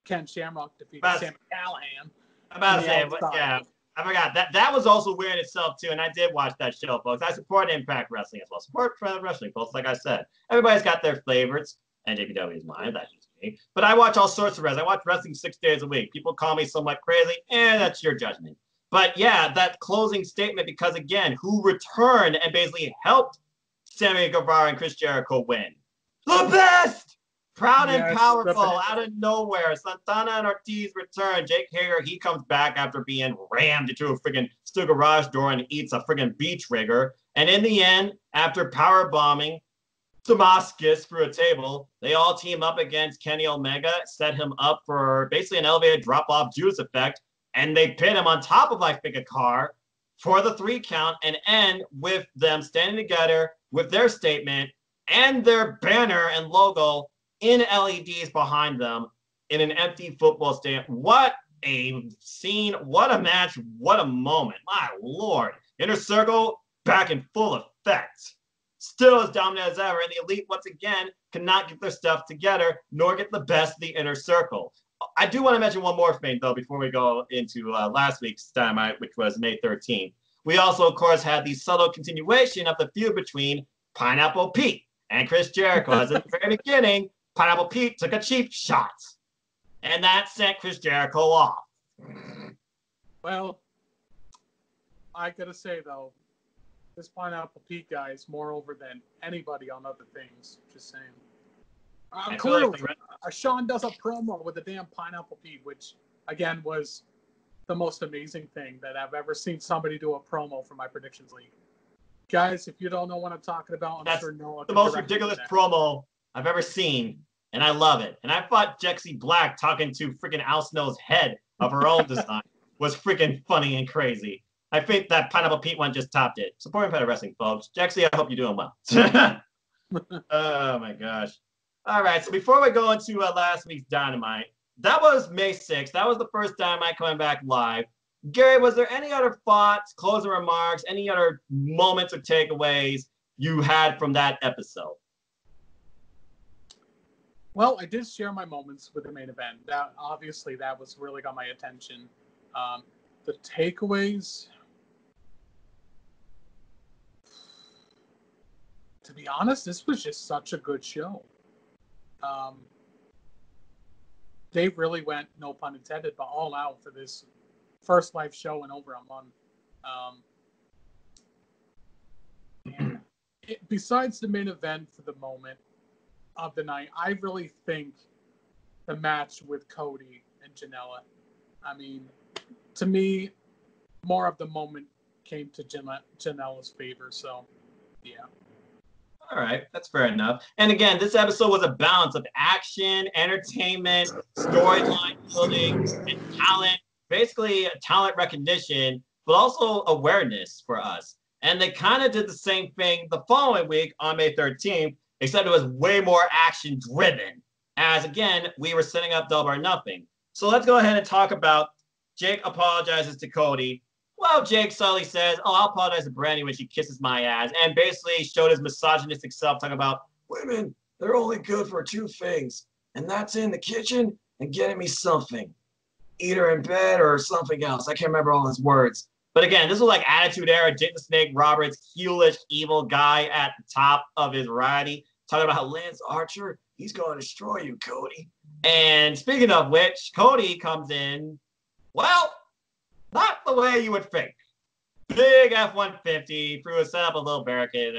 Ken Shamrock defeated Sam Callahan. I'm about to say, yeah, I forgot. That was also weird in itself, too, and I did watch that show, folks. I support Impact Wrestling as well. Support wrestling, folks, like I said. Everybody's got their favorites, and JPW is mine. That's just me. But I watch all sorts of wrestling. I watch wrestling 6 days a week. People call me somewhat crazy, and that's your judgment. But, yeah, that closing statement, because, again, who returned and basically helped Sammy Guevara and Chris Jericho win? The best! Proud and powerful, out of nowhere. Santana and Ortiz return. Jake Hager, he comes back after being rammed into a friggin' steel garage door and eats a friggin' beach rigger. And in the end, after power bombing Damascus through a table, they all team up against Kenny Omega, set him up for basically an elevated drop-off Judas effect, and they pin him on top of, I think, a car for the 3 count and end with them standing together with their statement and their banner and logo in LEDs behind them in an empty football stadium. What a scene, what a match, what a moment. My Lord. Inner Circle back in full effect. Still as dominant as ever, and the Elite, once again, cannot get their stuff together, nor get the best of the Inner Circle. I do want to mention one more thing, though, before we go into last week's Dynamite, which was May 13th. We also, of course, had the subtle continuation of the feud between Pineapple Pete and Chris Jericho. As at the very beginning, Pineapple Pete took a cheap shot, and that sent Chris Jericho off. Well, I gotta say, though, this Pineapple Pete guy is more over than anybody on other things. Just saying. Clearly, Sean does a promo with the damn Pineapple Pete, which, again, was the most amazing thing that I've ever seen somebody do a promo for my Predictions League. Guys, if you don't know what I'm talking about, That's sure Noah the can most direct you to ridiculous that. promo I've ever seen, and I love it. And I thought Jexy Black talking to freaking Al Snow's head of her own design was freaking funny and crazy. I think that Pineapple Pete one just topped it. Supporting Pet Wrestling, folks. Jexy, I hope you're doing well. Oh, my gosh. All right, so before we go into last week's Dynamite, that was May 6th. That was the first Dynamite coming back live. Gary, was there any other thoughts, closing remarks, any other moments or takeaways you had from that episode? Well, I did share my moments with the main event. That obviously that was really got my attention. The takeaways, to be honest, this was just such a good show. They really went, no pun intended, but all out for this first live show in over a month. Besides the main event for the moment of the night, I really think the match with Cody and Janela, I mean, to me, more of the moment came to Janela's favor. So, yeah. All right, that's fair enough. And again, this episode was a balance of action, entertainment, storyline building, and talent, basically talent recognition, but also awareness for us. And they kind of did the same thing the following week on May 13th, except it was way more action driven. As again, we were setting up Double or Nothing. So let's go ahead and talk about Jake apologizes to Cody. Well, Jake subtly says, oh, I'll apologize to Brandy when she kisses my ass, and basically showed his misogynistic self talking about women, they're only good for two things, and that's in the kitchen and getting me something. Either in bed or something else. I can't remember all his words. But again, this was like Attitude Era, Jake the Snake Roberts, heelish, evil guy at the top of his variety, talking about how Lance Archer, he's going to destroy you, Cody. And speaking of which, Cody comes in, well, not the way you would think. Big F-150, threw a set up a little barricade,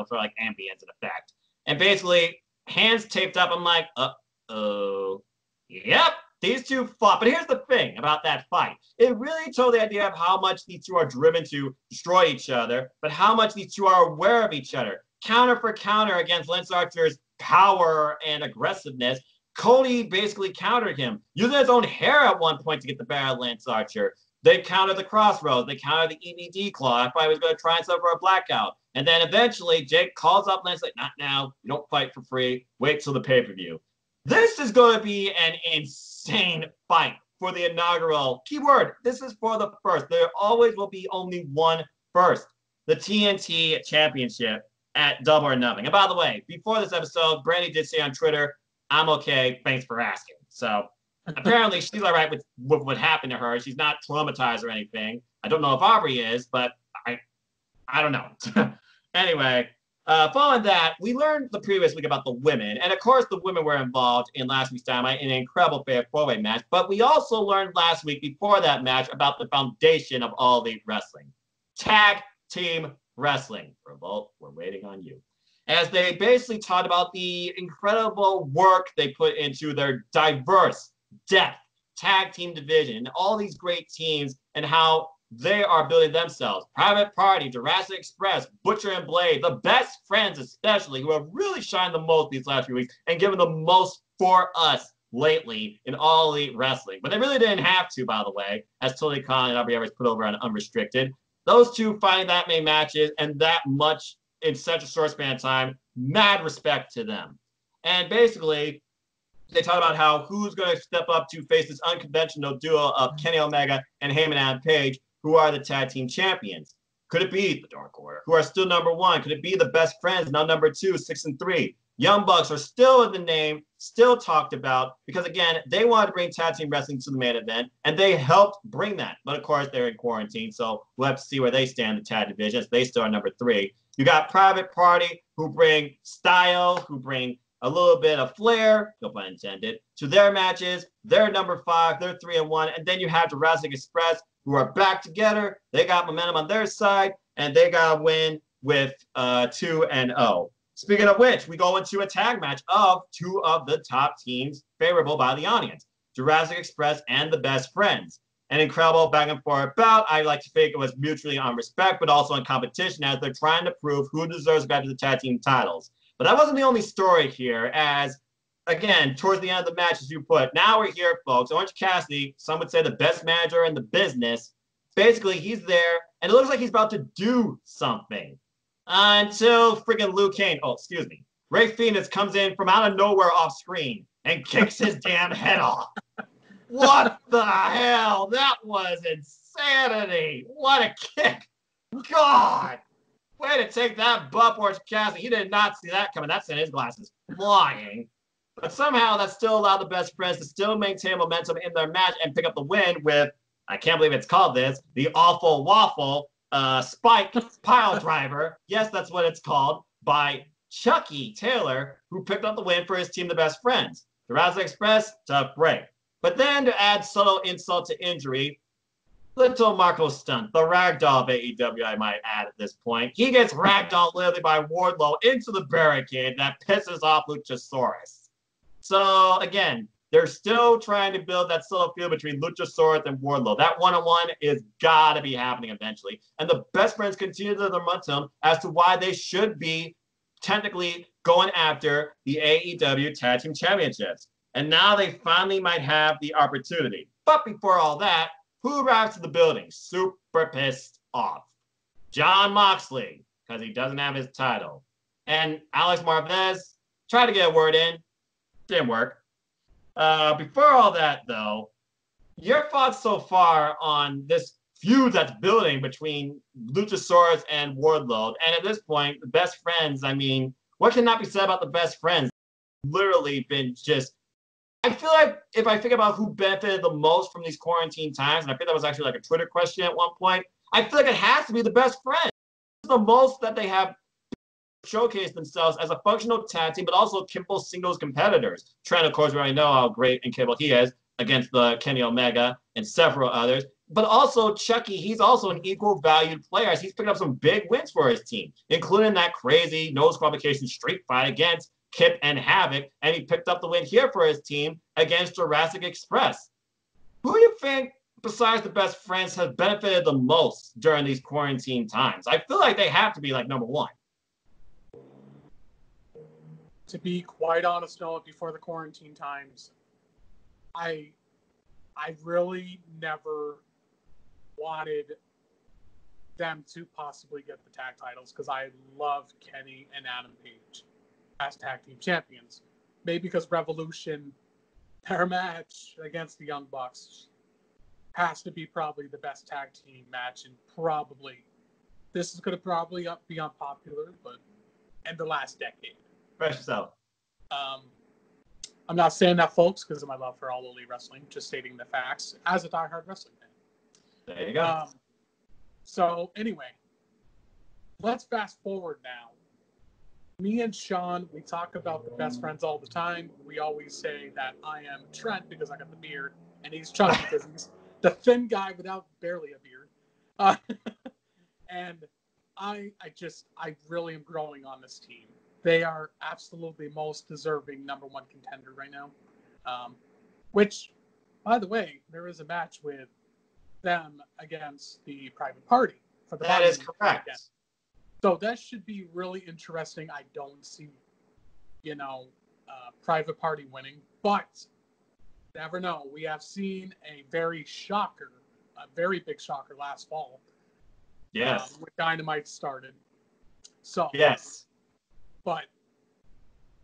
for like ambience and effect. And basically, hands taped up. I'm like, uh-oh. Yep, these two fought. But here's the thing about that fight. It really told the idea of how much these two are driven to destroy each other, but how much these two are aware of each other. Counter for counter against Lance Archer's power and aggressiveness, Cody basically countered him, using his own hair at one point to get the better at Lance Archer. They countered the crossroads. They countered the EVD claw. I thought he was going to try and suffer a blackout. And then eventually, Jake calls up Lance like, not now. You don't fight for free. Wait till the pay-per-view. This is going to be an insane fight for the inaugural. Keyword, this is for the first. There always will be only one first. The TNT Championship at Double or Nothing. And by the way, before this episode, Brandy did say on Twitter, I'm okay. Thanks for asking. So apparently she's all right with what happened to her. She's not traumatized or anything. I don't know if Aubrey is, but I don't know. Anyway, following that, we learned the previous week about the women. And of course, the women were involved in last week's Dynamite in an incredible fair four-way match. But we also learned last week before that match about the foundation of All Elite Wrestling. Tag Team Wrestling. Revolt, we're waiting on you. As they basically talked about the incredible work they put into their diverse depth tag team division and all these great teams and how they are building themselves. Private Party, Jurassic Express, Butcher and Blade, the best friends especially, who have really shined the most these last few weeks and given the most for us lately in All Elite Wrestling. But they really didn't have to, by the way, as Tony Khan and Aubrey Evans put over on Unrestricted. Those two fighting that many matches and that much in such a short span of time, mad respect to them. And basically, they talk about how who's going to step up to face this unconventional duo of Kenny Omega and Heyman Adam Page, who are the tag team champions. Could it be the Dark Order, who are still number one? Could it be the Best Friends, now number 2, 6 and 3? Young Bucks are still in the name, still talked about, because again, they wanted to bring tag team wrestling to the main event, and they helped bring that. But of course, they're in quarantine, so we'll have to see where they stand in the tag divisions. They still are number 3. You got Private Party, who bring style, who bring a little bit of flair, no pun intended, to their matches. They're number 5, they're 3 and 1. And then you have Jurassic Express, who are back together. They got momentum on their side, and they got a win with 2 and 0. Speaking of which, we go into a tag match of 2 of the top teams favorable by the audience, Jurassic Express and the Best Friends. an incredible back and forth bout. I like to think it was mutually on respect, but also on competition as they're trying to prove who deserves to go to the tag team titles. But that wasn't the only story here, as, again, towards the end of the match, as you put, now we're here, folks. Orange Cassidy, some would say the best manager in the business. Basically, he's there, and it looks like he's about to do something. Until freaking Ray Phoenix comes in from out of nowhere off screen and kicks his damn head off. What the hell? That was insanity. What a kick. God. Way to take that buff, Orange Cassidy. He did not see that coming. That sent his glasses flying. But somehow that still allowed the Best Friends to still maintain momentum in their match and pick up the win with, I can't believe it's called this, the Awful Waffle Spike Pile Driver. Yes, that's what it's called, by Chucky Taylor, who picked up the win for his team, the Best Friends. Jurassic Express, tough break. But then to add subtle insult to injury, little Marco Stunt, the ragdoll of AEW, I might add at this point. He gets ragdolled literally by Wardlow into the barricade that pisses off Luchasaurus. So again, they're still trying to build that subtle feud between Luchasaurus and Wardlow. That one-on-one is gotta be happening eventually. And the Best Friends continue their momentum as to why they should be technically going after the AEW Tag Team Championships. And now they finally might have the opportunity. But before all that, who arrives to the building? Super pissed off. Jon Moxley, because he doesn't have his title. And Alex Marvez tried to get a word in. Didn't work. Before all that, though, your thoughts so far on this feud that's building between Luchasaurus and Wardlow. And at this point, the Best Friends, I mean, what cannot be said about the Best Friends? Literally been just, I feel like if I think about who benefited the most from these quarantine times, and I think that was actually like a Twitter question at one point, I feel like it has to be the Best Friends. The most that they have showcased themselves as a functional tag team, but also Kimble singles competitors. Trent, of course, we already know how great and capable he is against the Kenny Omega and several others. But also Chucky, he's also an equal valued player as he's picked up some big wins for his team, including that crazy no disqualification street fight against Kip and Havoc, and he picked up the win here for his team against Jurassic Express. Who do you think, besides the Best Friends, has benefited the most during these quarantine times? I feel like they have to be like number one. To be quite honest, Noah, before the quarantine times, I really never wanted them to possibly get the tag titles because I love Kenny and Adam Page as tag team champions. Maybe because Revolution, their match against the Young Bucks has to be probably the best tag team match, and probably this is going to probably be unpopular, but in the last decade. Fresh yourself. I'm not saying that, folks, because of my love for All Elite Wrestling, just stating the facts as a diehard wrestling fan. There you go. So anyway, let's fast forward now. Me and Sean, we talk about the Best Friends all the time. We always say that I am Trent because I got the beard, and he's Chucky because he's the thin guy without barely a beard. And I really am growing on this team. They are absolutely most deserving number one contender right now. Which, by the way, there is a match with them against the Private Party for the. That is correct. Weekend. So that should be really interesting. I don't see, Private Party winning, but never know. We have seen a very big shocker last fall. Yes. When Dynamite started. So. Yes. But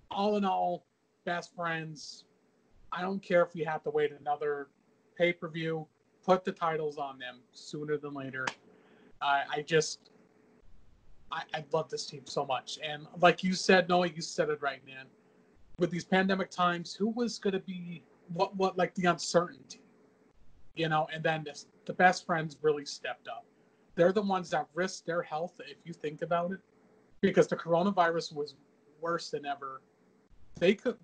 all in all, Best Friends, I don't care if we have to wait another pay-per-view. Put the titles on them sooner than later. I love this team so much. And like you said, Noah, you said it right, man. With these pandemic times, who was going to be what like the uncertainty? And then the Best Friends really stepped up. They're the ones that risked their health, if you think about it. Because the coronavirus was worse than ever. They couldn't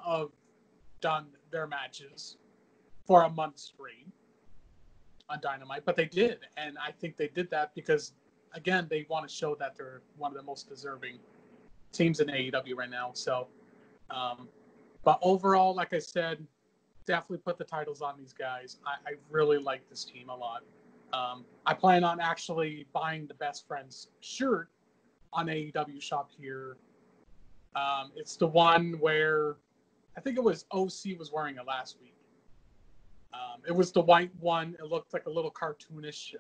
have done their matches for a month straight on Dynamite, but they did. And I think they did that because, again, they want to show that they're one of the most deserving teams in AEW right now. So, but overall, like I said, definitely put the titles on these guys. I really like this team a lot. I plan on actually buying the Best Friends shirt on AEW Shop here. It's the one where I think it was OC was wearing it last week. It was the white one. It looked like a little cartoonish.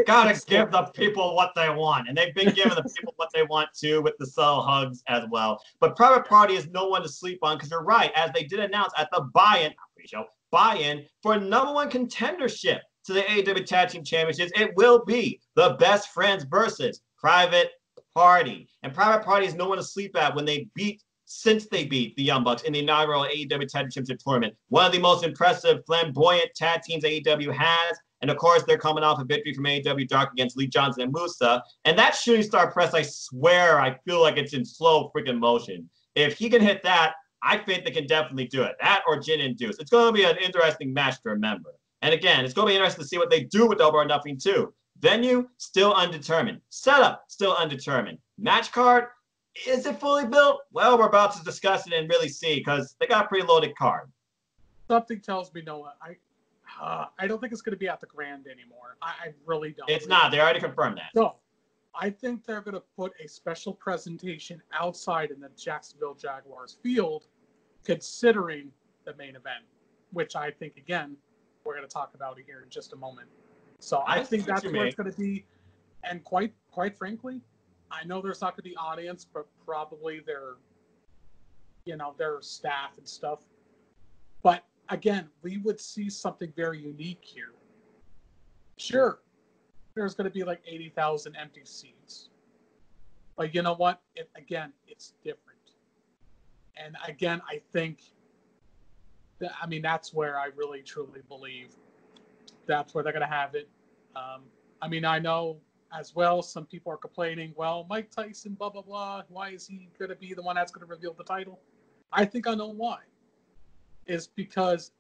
Gotta give the people what they want. And they've been giving the people what they want too with the subtle hugs as well. But Private Party is no one to sleep on because you're right. As they did announce at the buy-in for #1 contendership to the AEW Tag Team Championships, it will be the Best Friends versus Private Party. And Private Party is no one to sleep at since they beat the Young Bucks in the inaugural AEW Tag Team Championship tournament. One of the most impressive, flamboyant tag teams AEW has. And of course, they're coming off a victory from AEW Dark against Lee Johnson and Musa. And that shooting star press, I swear, I feel like it's in slow freaking motion. If he can hit that, I think they can definitely do it. That or Jin and Deuce. It's going to be an interesting match to remember. And again, it's going to be interesting to see what they do with Double or Nothing too. Venue, still undetermined. Setup, still undetermined. Match card, is it fully built? Well, we're about to discuss it and really see because they got a pretty loaded card. Something tells me, Noah, I don't think it's going to be at the Grand anymore. I really don't. It's not. They already confirmed that. So, I think they're going to put a special presentation outside in the Jacksonville Jaguars field, considering the main event, which I think, again, we're going to talk about it here in just a moment. So I think that's where it's going to be. And quite frankly, I know there's not going to be audience, but probably their staff and stuff. But again, we would see something very unique here. Sure, there's going to be like 80,000 empty seats. But you know what? It's different. And again, I think that's where I really, truly believe that's where they're going to have it. I know as well, some people are complaining, well, Mike Tyson, blah, blah, blah. Why is he going to be the one that's going to reveal the title? I think I know why. Is because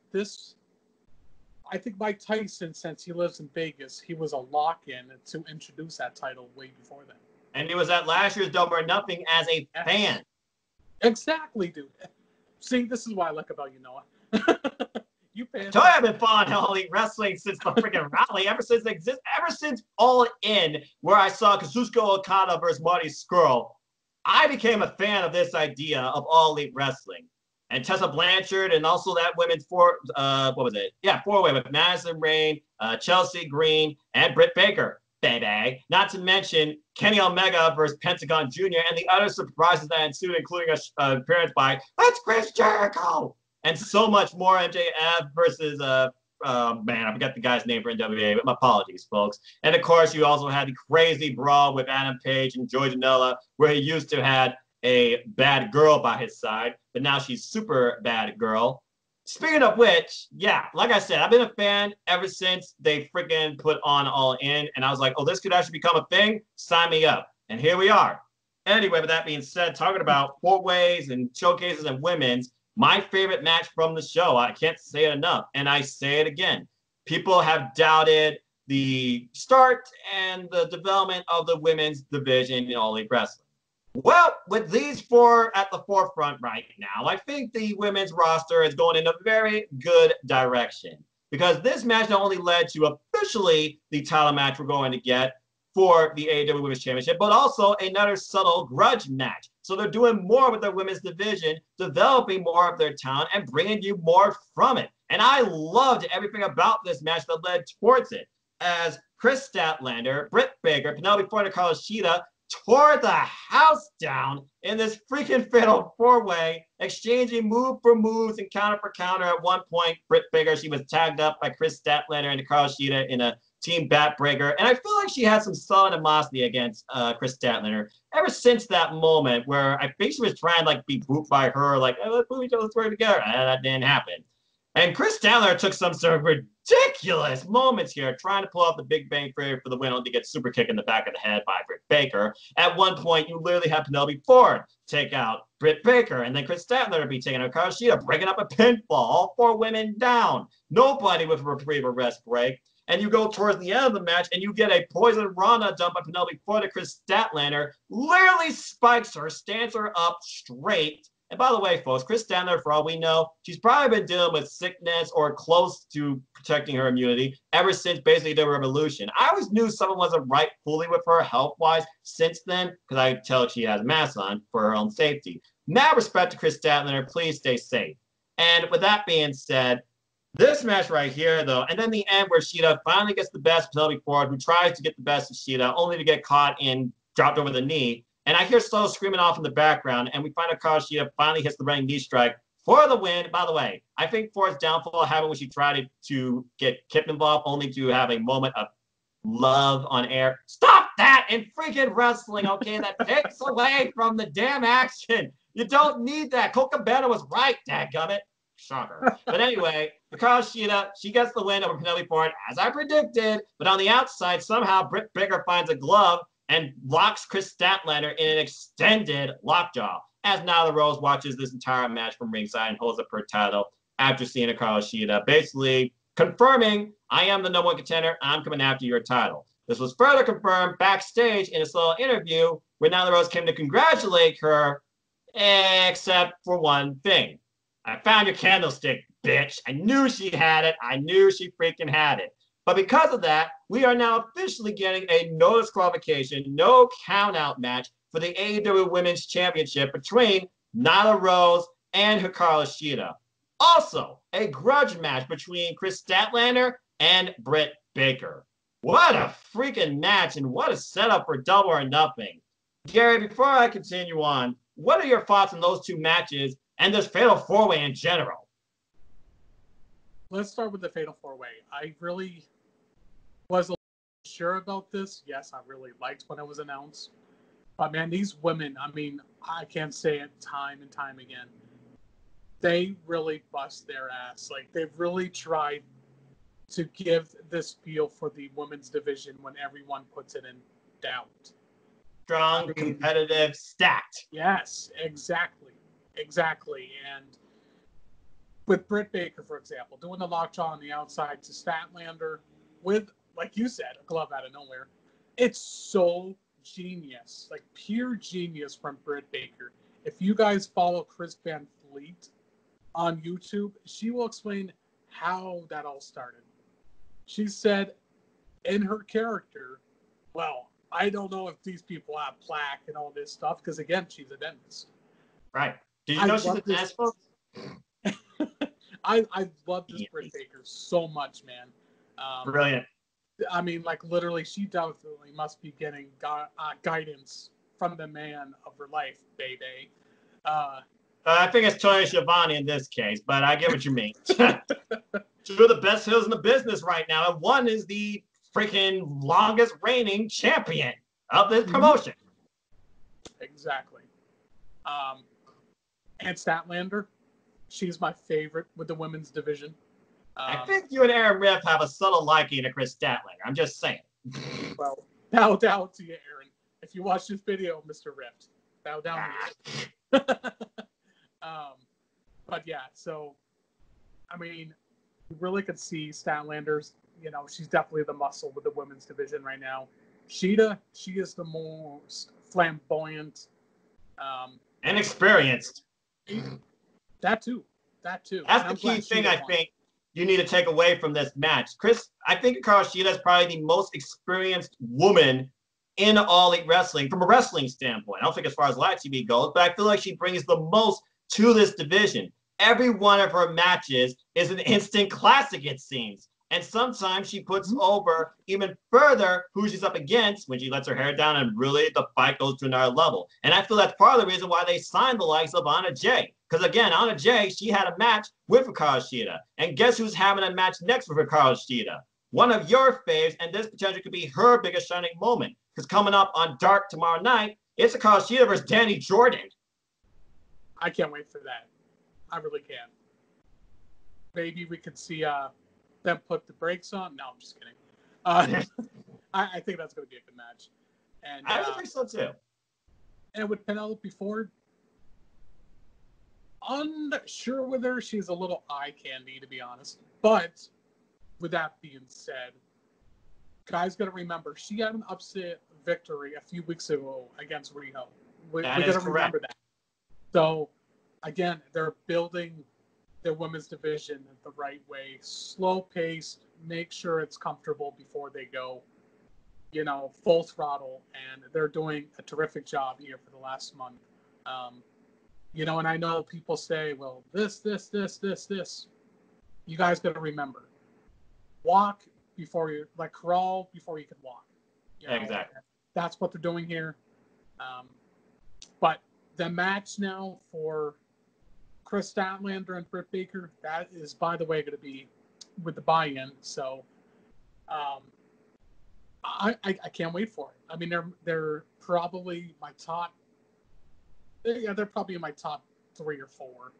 I think Mike Tyson, since he lives in Vegas, he was a lock-in to introduce that title way before then. And he was at last year's Double or Nothing as a fan. Exactly, dude. See, this is what I like about you, Noah. You pay attention. I've been following All Elite Wrestling since the freaking rally, ever since All In, where I saw Kazuchika Okada versus Marty Scurll. I became a fan of this idea of All Elite Wrestling. And Tessa Blanchard, and also that women's four-way with Madison Rayne, Chelsea Green, and Britt Baker, baby. Not to mention Kenny Omega versus Pentagon Jr. and the other surprises that ensued, including an appearance by That's Chris Jericho, and so much more. MJF versus I forgot the guy's name for NWA, but my apologies, folks. And of course, you also had the crazy brawl with Adam Page and Joey Janela, where he used to have a bad girl by his side, but now she's super bad girl. Speaking of which, yeah, like I said, I've been a fan ever since they freaking put on All In, and I was like, oh, this could actually become a thing. Sign me up. And here we are. Anyway, with that being said, talking about four-ways and showcases and women's, my favorite match from the show, I can't say it enough, and I say it again. People have doubted the start and the development of the women's division in All Elite Wrestling. Well, with these four at the forefront right now, I think the women's roster is going in a very good direction because this match not only led to officially the title match we're going to get for the AEW Women's Championship, but also another subtle grudge match. So they're doing more with their women's division, developing more of their talent and bringing you more from it. And I loved everything about this match that led towards it, as Chris Statlander, Britt Baker, Penelope Ford, and Carlos Shida tore the house down in this freaking fatal four-way, exchanging move for moves and counter for counter. At one point, Britt Baker, she was tagged up by Chris Statlander and Carlos Shida in a team backbreaker. And I feel like she had some solid animosity against Chris Statlander ever since that moment where I think she was trying to be booped by her, like, oh, let's move each other's work together. And that didn't happen. And Chris Statlander took some sort of ridiculous moments here, trying to pull off the Big Bang Theory for the win, only to get super kicked in the back of the head by Britt Baker. At one point, you literally had Penelope Ford take out Britt Baker, and then Chris Statlander be taking out Carlos Shida, breaking up a pinfall, all four women down. Nobody with a reprieve or rest break. And you go towards the end of the match, and you get a poison Rana done by Penelope Ford to Chris Statlander, literally spikes her, stands her up straight, And by the way, folks, Chris Statlander, for all we know, she's probably been dealing with sickness or close to protecting her immunity ever since basically the revolution. I always knew someone wasn't right fully with her health-wise since then, because I could tell she has a mask on for her own safety. Now, respect to Chris Statlander, please stay safe. And with that being said, this match right here, though, and then the end where Shida finally gets the best of Penelope Ford, who tries to get the best of Shida, only to get caught in dropped over the knee. And I hear Solo screaming off in the background, and we find out Carl Shida finally hits the running knee strike for the win. By the way, I think Ford's downfall happened when she tried to get Kip involved, only to have a moment of love on air. Stop that in freaking wrestling, okay? That takes away from the damn action. You don't need that. Colt Cabana was right, dadgummit. Shocker. But anyway, Carl Shida, she gets the win over Penelope Ford, as I predicted. But on the outside, somehow Britt Baker finds a glove and locks Chris Statlander in an extended lockjaw. As Nyla Rose watches this entire match from ringside and holds up her title after seeing a Carl Shida, basically confirming, I am the number one contender, I'm coming after your title. This was further confirmed backstage in a little interview where Nyla Rose came to congratulate her, except for one thing. I found your candlestick, bitch. I knew she had it. I knew she freaking had it. But because of that, we are now officially getting a no disqualification, no count-out match for the AEW Women's Championship between Nyla Rose and Hikaru Shida. Also, a grudge match between Chris Statlander and Britt Baker. What a freaking match, and what a setup for Double or Nothing. Gary, before I continue on, what are your thoughts on those two matches and this Fatal 4-Way in general? Let's start with the Fatal 4-Way. I really was a little sure about this. Yes, I really liked when it was announced. But man, these women, I mean, I can't say it time and time again. They really bust their ass. Like, they've really tried to give this feel for the women's division when everyone puts it in doubt. Strong, competitive, stacked. Yes, exactly. Exactly. And with Britt Baker, for example, doing the lockjaw on the outside to Statlander with, like you said, a glove out of nowhere. It's so genius, like pure genius from Britt Baker. If you guys follow Chris Van Fleet on YouTube, she will explain how that all started. She said in her character, well, I don't know if these people have plaque and all this stuff, because again, she's a dentist. Right. Did you know she's a dentist? I love this Britt Baker so much, man. Brilliant. I mean, like, literally, she definitely must be getting guidance from the man of her life, baby. I think it's Tony Schiavone in this case, but I get what you mean. Two of the best heels in the business right now, and one is the freaking longest reigning champion of this promotion. Exactly. And Statlander, she's my favorite with the women's division. I think you and Aaron Riff have a subtle liking to Chris Statlander. I'm just saying. Well, bow down to you, Aaron. If you watch this video, Mr. Rift, bow down to you. But yeah, so, I mean, you really could see Statlander's, you know, she's definitely the muscle with the women's division right now. Shida, she is the most flamboyant. And experienced. That too. That's the key thing I think you need to take away from this match. I think Hikaru Shida is probably the most experienced woman in All Elite Wrestling from a wrestling standpoint. I don't think as far as live TV goes, but I feel like she brings the most to this division. Every one of her matches is an instant classic, it seems. And sometimes she puts over even further who she's up against when she lets her hair down and really the fight goes to another level. And I feel that's part of the reason why they signed the likes of Anna Jay. Because again, Anna Jay, she had a match with Hikaru Shida. And guess who's having a match next with Hikaru Shida? One of your faves, and this potentially could be her biggest shining moment. Because coming up on Dark tomorrow night, it's Hikaru Shida versus Danny Jordan. I can't wait for that. I really can. Maybe we could see them put the brakes on. No, I'm just kidding. I think that's going to be a good match. And I think so too. And with Penelope Ford, unsure with her. She's a little eye candy, to be honest. But with that being said, guys, got to remember she had an upset victory a few weeks ago against Riho. We got to remember that. So again, they're building their women's division the right way, slow paced, make sure it's comfortable before they go, full throttle. And they're doing a terrific job here for the last month. And I know people say, well, this. You guys got to remember, walk before you, crawl before you can walk. Exactly. That's what they're doing here. But the match now for Chris Statlander and Britt Baker, that is, by the way, going to be with the buy-in. So I can't wait for it. I mean, they're probably my top. Yeah, they're probably in my top 3 or 4.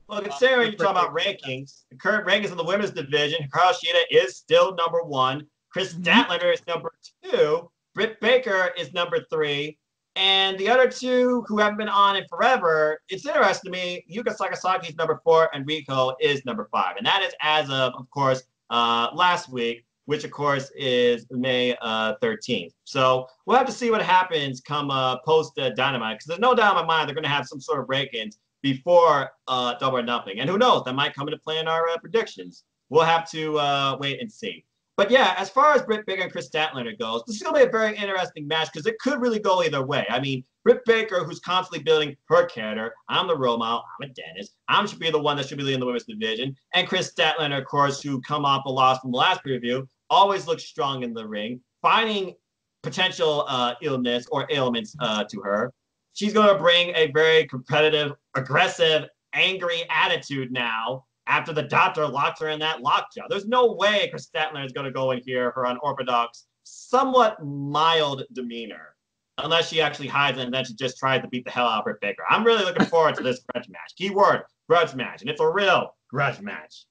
Well, considering you talk about rankings, the current rankings in the women's division, Hikaru Shida is still number 1. Chris Statlander is number 2. Britt Baker is number 3. And the other 2 who haven't been on in forever, it's interesting to me, Yuka Sakazaki is number 4 and Rico is number 5. And that is as of course, last week, which, of course, is May 13th. So we'll have to see what happens come post-Dynamite, because there's no doubt in my mind they're going to have some sort of break-ins before Double or Nothing. And who knows, that might come into play in our predictions. We'll have to wait and see. But yeah, as far as Britt Baker and Chris Statlander goes, this is going to be a very interesting match because it could really go either way. I mean, Britt Baker, who's constantly building her character, I'm the role model, I'm a dentist, I should be the one that should be leading the women's division, and Chris Statlander, of course, who come off a loss from the last preview, always looks strong in the ring, finding potential illness or ailments to her. She's going to bring a very competitive, aggressive, angry attitude now after the doctor locked her in that lockjaw. There's no way Chris Statlander is going to go in here her unorthodox, somewhat mild demeanor, unless she actually hides it and then she just tries to beat the hell out of Britt Baker. I'm really looking forward to this grudge match. Keyword, grudge match. And it's a real grudge match.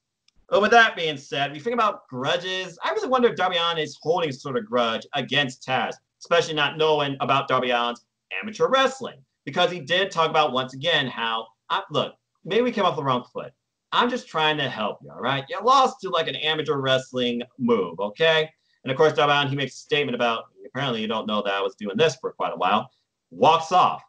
But with that being said, we think about grudges. I really wonder if Darby Allin is holding sort of grudge against Taz, especially not knowing about Darby Allin's amateur wrestling. Because he did talk about, once again, how, look, maybe we came off the wrong foot. I'm just trying to help you, all right? You lost to like an amateur wrestling move, okay? And of course, Darby Allin, he makes a statement about, apparently you don't know that I was doing this for quite a while, walks off.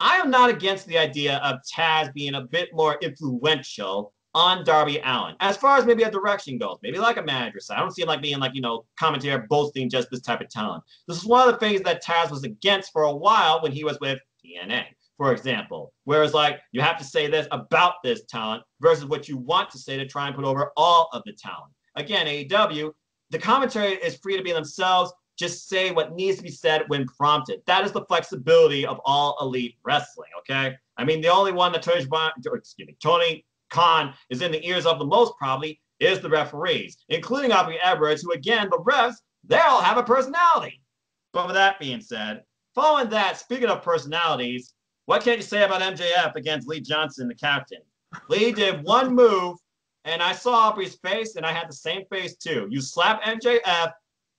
I am not against the idea of Taz being a bit more influential on Darby Allin, as far as maybe a direction goes, maybe like a manager side. I don't see him like being like, commentator boasting just this type of talent. This is one of the things that Taz was against for a while when he was with TNA, for example. Whereas like, you have to say this about this talent versus what you want to say to try and put over all of the talent. Again, AEW, the commentary is free to be themselves. Just say what needs to be said when prompted. That is the flexibility of all elite wrestling, okay? I mean, the only one that Tony Khan is in the ears of the most probably is the referees, including Aubrey Edwards, who again, the refs, they all have a personality. But with that being said, following that, speaking of personalities, what can you say about MJF against Lee Johnson, the captain? Lee did one move, and I saw Aubrey's face, and I had the same face too. You slap MJF,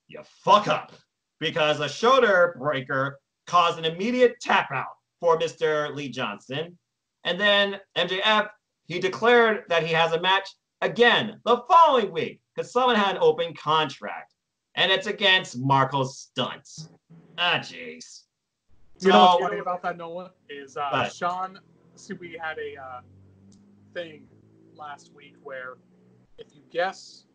you fuck up. Because a shoulder breaker caused an immediate tap out for Mr. Lee Johnson. And then MJF, he declared that he has a match again the following week because someone had an open contract. And it's against Marco Stunt. Ah, jeez. You know what's funny about that, Noah, is Sean, see, we had a thing last week where if you guess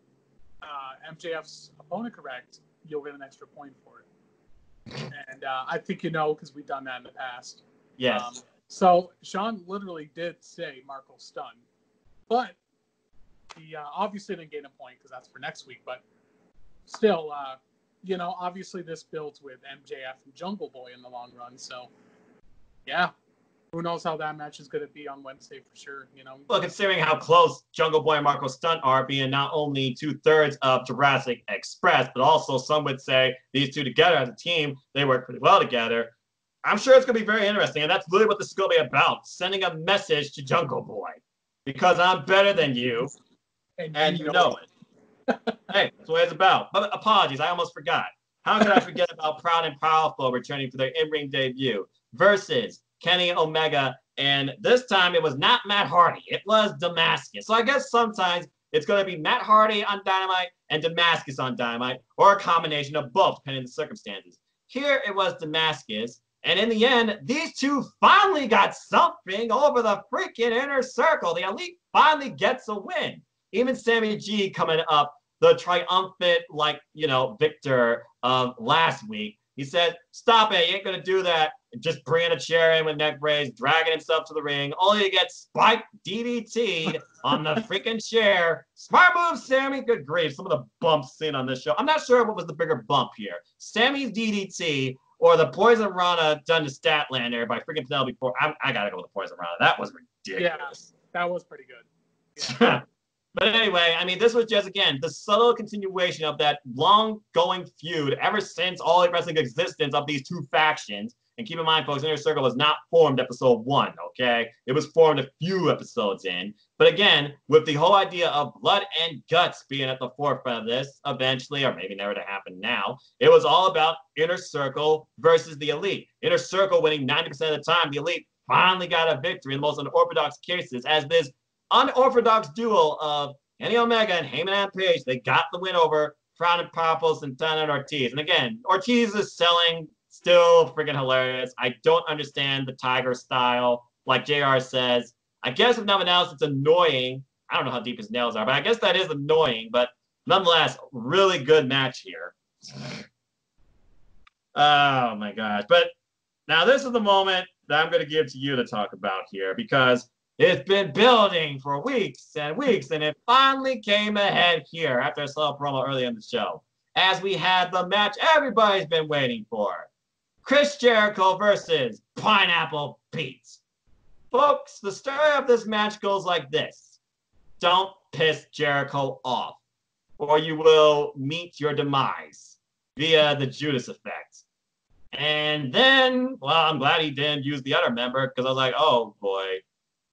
MJF's opponent correct, you'll get an extra point for it. And I think you know because we've done that in the past. Yes. So Sean literally did say Marco Stunt, but he obviously didn't gain a point because that's for next week. But still, obviously this builds with MJF and Jungle Boy in the long run. So, yeah, who knows how that match is going to be on Wednesday for sure. Well, considering how close Jungle Boy and Marco Stunt are, being not only 2/3 of Jurassic Express, but also some would say these two together as a team, they work pretty well together. I'm sure it's going to be very interesting, and that's really what this is going to be about, sending a message to Jungle Boy, because I'm better than you, and you know it. Hey, that's what it's about. But apologies, I almost forgot. How could I forget about Proud and Powerful returning for their in-ring debut versus Kenny Omega, and this time it was not Matt Hardy, it was Damascus. So I guess sometimes it's going to be Matt Hardy on Dynamite and Damascus on Dynamite, or a combination of both, depending on the circumstances. Here it was Damascus, And in the end, these two finally got something over the freaking Inner Circle. The Elite finally gets a win. Even Sammy G coming up, the triumphant, victor of last week. He said, stop it, you ain't going to do that. Just bringing a chair in with neck brace, dragging himself to the ring, only to get spiked DDT'd on the freaking chair. Smart move, Sammy. Good grief. Some of the bumps seen on this show. I'm not sure what was the bigger bump here. Sammy's DDT or the Poison Rana done to Statlander by freaking Penelope Ford. I got to go with the Poison Rana. That was ridiculous. Yeah, that was pretty good. Yeah. But anyway, I mean, this was just, again, the subtle continuation of that long-going feud ever since All Elite Wrestling existence of these two factions. And keep in mind, folks, Inner Circle was not formed episode 1, okay? It was formed a few episodes in. But again, with the whole idea of blood and guts being at the forefront of this eventually, or maybe never to happen now, it was all about Inner Circle versus the Elite. Inner Circle winning 90% of the time. The Elite finally got a victory in the most unorthodox cases as this unorthodox duo of Kenny Omega and Heyman and Page. They got the win over Proud and Powerful, Santana and Ortiz. And again, Ortiz is selling still freaking hilarious. I don't understand the Tiger style, like JR says. I guess if nothing else, it's annoying. I don't know how deep his nails are, but I guess that is annoying. But nonetheless, really good match here. Oh my gosh. But now this is the moment that I'm going to give to you to talk about here, because it's been building for weeks and weeks, and it finally came ahead here after I saw a promo earlier in the show, as we had the match everybody's been waiting for. Chris Jericho versus Pineapple Pete. Folks, the story of this match goes like this. Don't piss Jericho off, or you will meet your demise via the Judas effect. And then, well, I'm glad he didn't use the other member, because I was like, oh boy.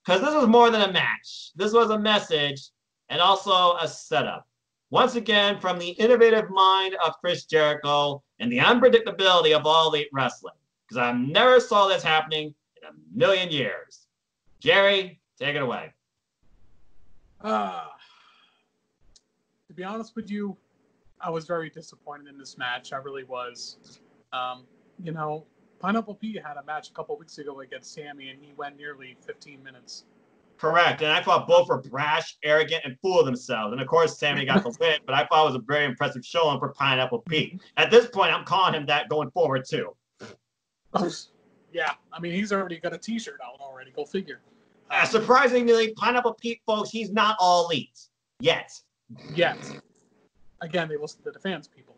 Because this was more than a match. This was a message and also a setup. Once again, from the innovative mind of Chris Jericho and the unpredictability of All Elite Wrestling. Because I never saw this happening in a million years. Jerry, take it away. To be honest with you, I was very disappointed in this match. I really was. Pineapple Pete had a match a couple weeks ago against Sammy, and he went nearly 15 minutes. Correct. And I thought both were brash, arrogant, and full of themselves. And of course, Sammy got the win, but I thought it was a very impressive showing for Pineapple Pete. At this point, I'm calling him that going forward, too. Yeah. I mean, he's already got a t-shirt out already. Go figure. Surprisingly, Pineapple Pete, folks, he's not All Elite. Yet. Again, they listen to the fans, people.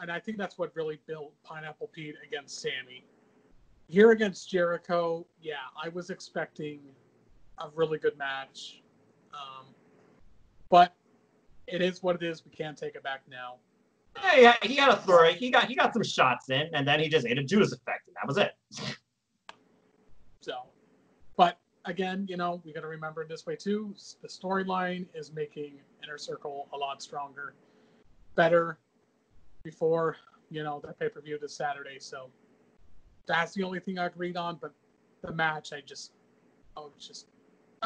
And I think that's what really built Pineapple Pete against Sammy. Here against Jericho, yeah, I was expecting a really good match. But it is what it is. We can't take it back now. Yeah, he had a flurry. He got some shots in, and then he just ate a Judas effect, and that was it. But again, we got to remember it this way too. The storyline is making Inner Circle a lot stronger, better before, that pay-per-view this Saturday. So that's the only thing I agreed on. But the match, I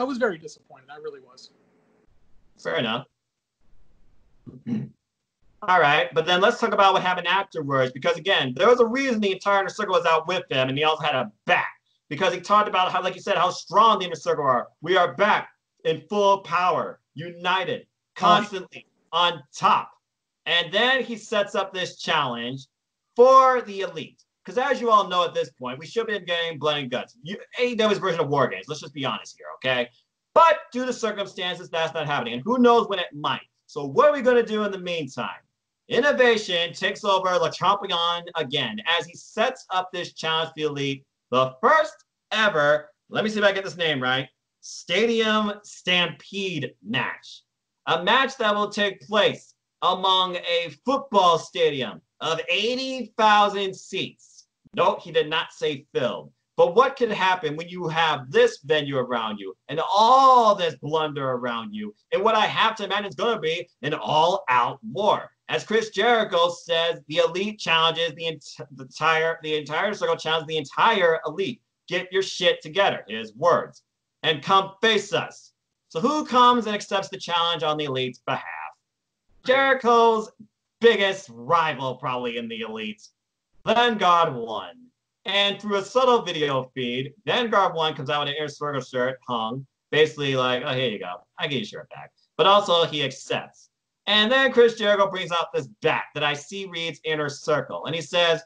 was very disappointed. I really was. Fair enough. All right, but then let's talk about what happened afterwards, because again, there was a reason the entire Inner Circle was out with him, and he also had a back, because he talked about how, like you said, how strong the Inner Circle are. We are back in full power, united, constantly on top. And then he sets up this challenge for the Elite. Because as you all know at this point, we should have been getting blood and guts. AEW's version of War Games. Let's just be honest here, okay? But due to circumstances, that's not happening. And who knows when it might. So what are we going to do in the meantime? Innovation takes over Le Champion again as he sets up this challenge for the Elite. The first ever, let me see if I get this name right, Stadium Stampede match. A match that will take place among a football stadium of 80,000 seats. Note, he did not say filled. But what can happen when you have this venue around you and all this blunder around you? And what I have to imagine is going to be an all-out war. As Chris Jericho says, the Elite challenges the entire circle challenges the entire Elite. Get your shit together, his words, and come face us. So who comes and accepts the challenge on the Elite's behalf? Jericho's biggest rival probably in the elites, Vanguard 1. And through a subtle video feed, Vanguard 1 comes out with an Inner Circle shirt hung, basically like, oh, here you go. I get your shirt back. But also he accepts. And then Chris Jericho brings out this bat that I see reads Inner Circle. And he says,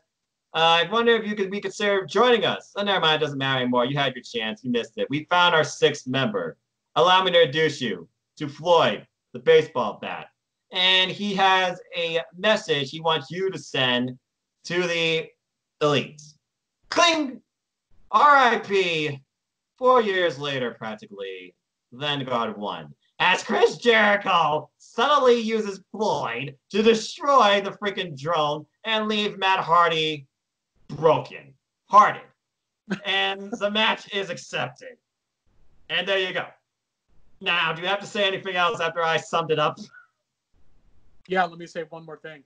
I wonder if you could reconsider joining us. Oh, never mind, it doesn't matter anymore. You had your chance. You missed it. We found our 6th member. Allow me to introduce you to Floyd, the baseball bat. And he has a message he wants you to send to the elites. Cling! R.I.P. 4 years later, practically, Vanguard 1. As Chris Jericho subtly uses Floyd to destroy the freaking drone and leave Matt Hardy broken, hearted. And the match is accepted. And there you go. Now, do you have to say anything else after I summed it up? Yeah, let me say one more thing.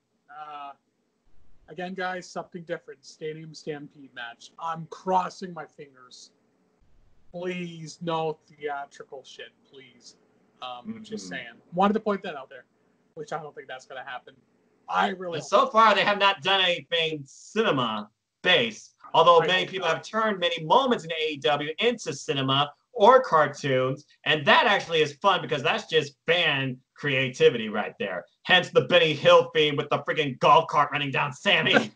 Again, guys, something different. Stadium Stampede match. I'm crossing my fingers. Please, no theatrical shit, please. Just saying. Wanted to point that out there, which I don't think that's going to happen. I really. So far, they have not done anything cinema-based, although many people have turned many moments in AEW into cinema or cartoons, and that actually is fun because that's just fan creativity right there. Hence the Benny Hill theme with the freaking golf cart running down Sammy.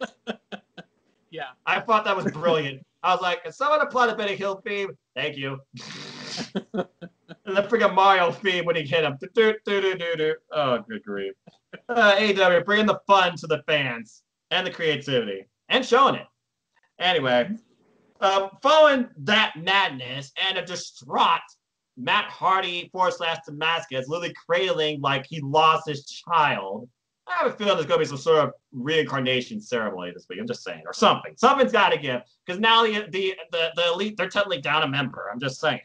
Yeah. I thought that was brilliant. I was like, can someone apply the Benny Hill theme? Thank you. And the freaking Mario theme when he hit him. Oh, good grief. AEW, bringing the fun to the fans and the creativity and showing it. Anyway, following that madness and a distraught Matt Hardy / Damascus literally cradling like he lost his child. I have a feeling there's going to be some sort of reincarnation ceremony this week. I'm just saying, or something. Something's got to give because now the elite, they're technically down a member. I'm just saying.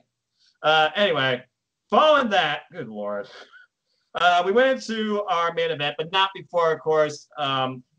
Anyway, following that, good Lord, we went into our main event, but not before, of course,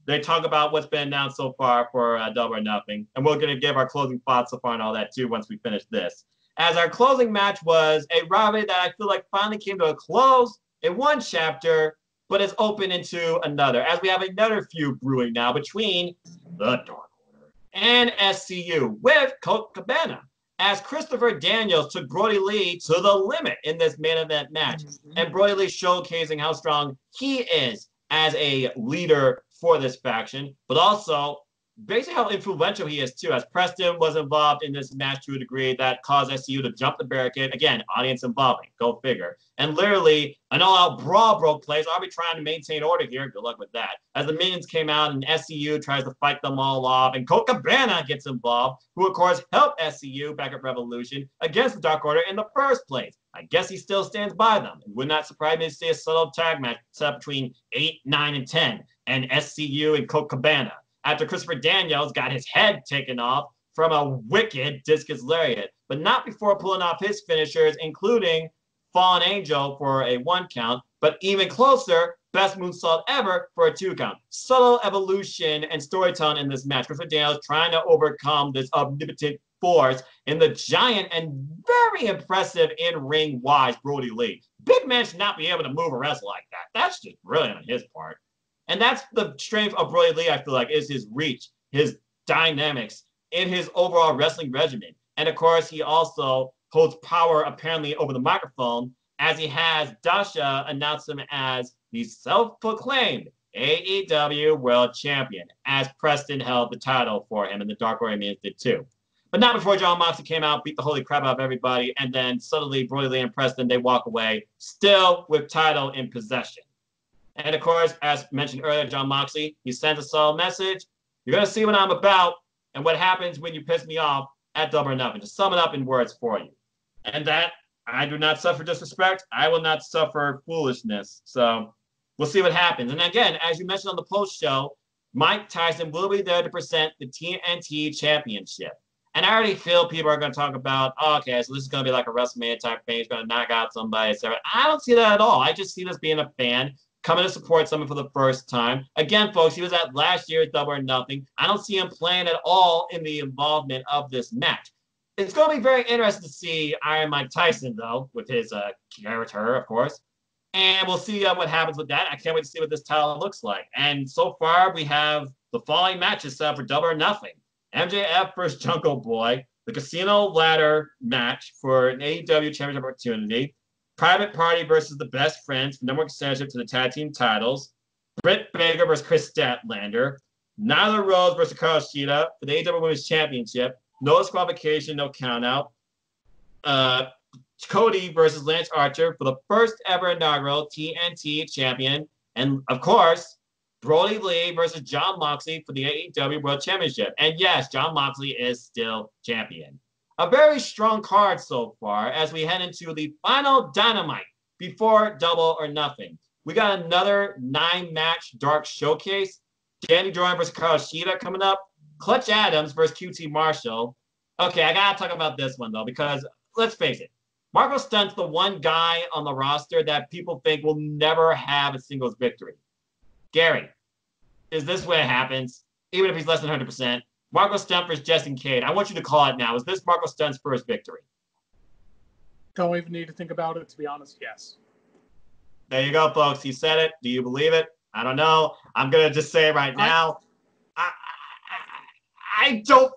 they talk about what's been announced so far for Double or Nothing. And we're going to give our closing thoughts so far and all that, too, once we finish this. As our closing match was a rivalry that I feel like finally came to a close in one chapter, but is open into another, as we have another feud brewing now between the Dark Order and SCU with Colt Cabana, as Christopher Daniels took Brody Lee to the limit in this main event match, and Brody Lee showcasing how strong he is as a leader for this faction, but also basically how influential he is too, as Preston was involved in this match to a degree that caused SCU to jump the barricade. Again, audience involvement, go figure. And literally, an all-out brawl broke place. I'll be trying to maintain order here. Good luck with that. As the minions came out and SCU tries to fight them all off, and Colt Cabana gets involved, who of course helped SCU back at Revolution against the Dark Order in the first place. I guess he still stands by them. It would not surprise me to see a subtle tag match set up between 8, 9, and 10, and SCU and Colt Cabana, after Christopher Daniels got his head taken off from a wicked discus lariat, but not before pulling off his finishers, including Fallen Angel for a 1 count, but even closer, best moonsault ever for a 2 count. Subtle evolution and storytelling in this match. Christopher Daniels trying to overcome this omnipotent force in the giant and very impressive in-ring wise Brody Lee. Big man should not be able to move a wrestler like that. That's just brilliant on his part. And that's the strength of Brody Lee, I feel like, is his reach, his dynamics, in his overall wrestling regimen. And of course, he also holds power apparently over the microphone, as he has Dasha announce him as the self-proclaimed AEW World Champion, as Preston held the title for him, and the Dark Order Minions did too. But not before John Moxley came out, beat the holy crap out of everybody, and then suddenly Brody Lee and Preston, they walk away, still with title in possession. And of course, as mentioned earlier, John Moxley, he sends a subtle message. You're going to see what I'm about and what happens when you piss me off at Double or Nothing. To sum it up in words for you. And that, I do not suffer disrespect. I will not suffer foolishness. So we'll see what happens. And again, as you mentioned on the post show, Mike Tyson will be there to present the TNT Championship. And I already feel people are going to talk about, oh, okay, so this is going to be like a WrestleMania type thing. He's going to knock out somebody, etc. I don't see that at all. I just see this being a fan coming to support someone for the first time. Again, folks, he was at last year's Double or Nothing. I don't see him playing at all in the involvement of this match. It's going to be very interesting to see Iron Mike Tyson, though, with his character, of course. And we'll see what happens with that. I can't wait to see what this title looks like. And so far, we have the following matches set up for Double or Nothing. MJF versus Jungle Boy, the Casino Ladder match for an AEW Championship opportunity, Private Party versus the Best Friends for number one contendership to the tag team titles, Britt Baker versus Chris Statlander, Nyla Rose versus Hikaru Shida for the AEW Women's Championship, no disqualification, no countout. Cody versus Lance Archer for the first ever inaugural TNT champion. And of course, Brody Lee versus Jon Moxley for the AEW World Championship. And yes, Jon Moxley is still champion. A very strong card so far as we head into the final Dynamite before Double or Nothing. We got another 9-match Dark Showcase. Danny Jordan versus Hikaru Shida coming up. Clutch Adams versus QT Marshall. Okay, I gotta talk about this one though, because let's face it, Marco Stunt's the one guy on the roster that people think will never have a singles victory. Gary, is this where it happens? Even if he's less than 100%. Marco Stunt versus Justin Cade. I want you to call it now. Is this Marco Stunt's first victory? Don't even need to think about it, to be honest, yes. There you go, folks. He said it. Do you believe it? I don't know. I'm going to just say it right now. I don't...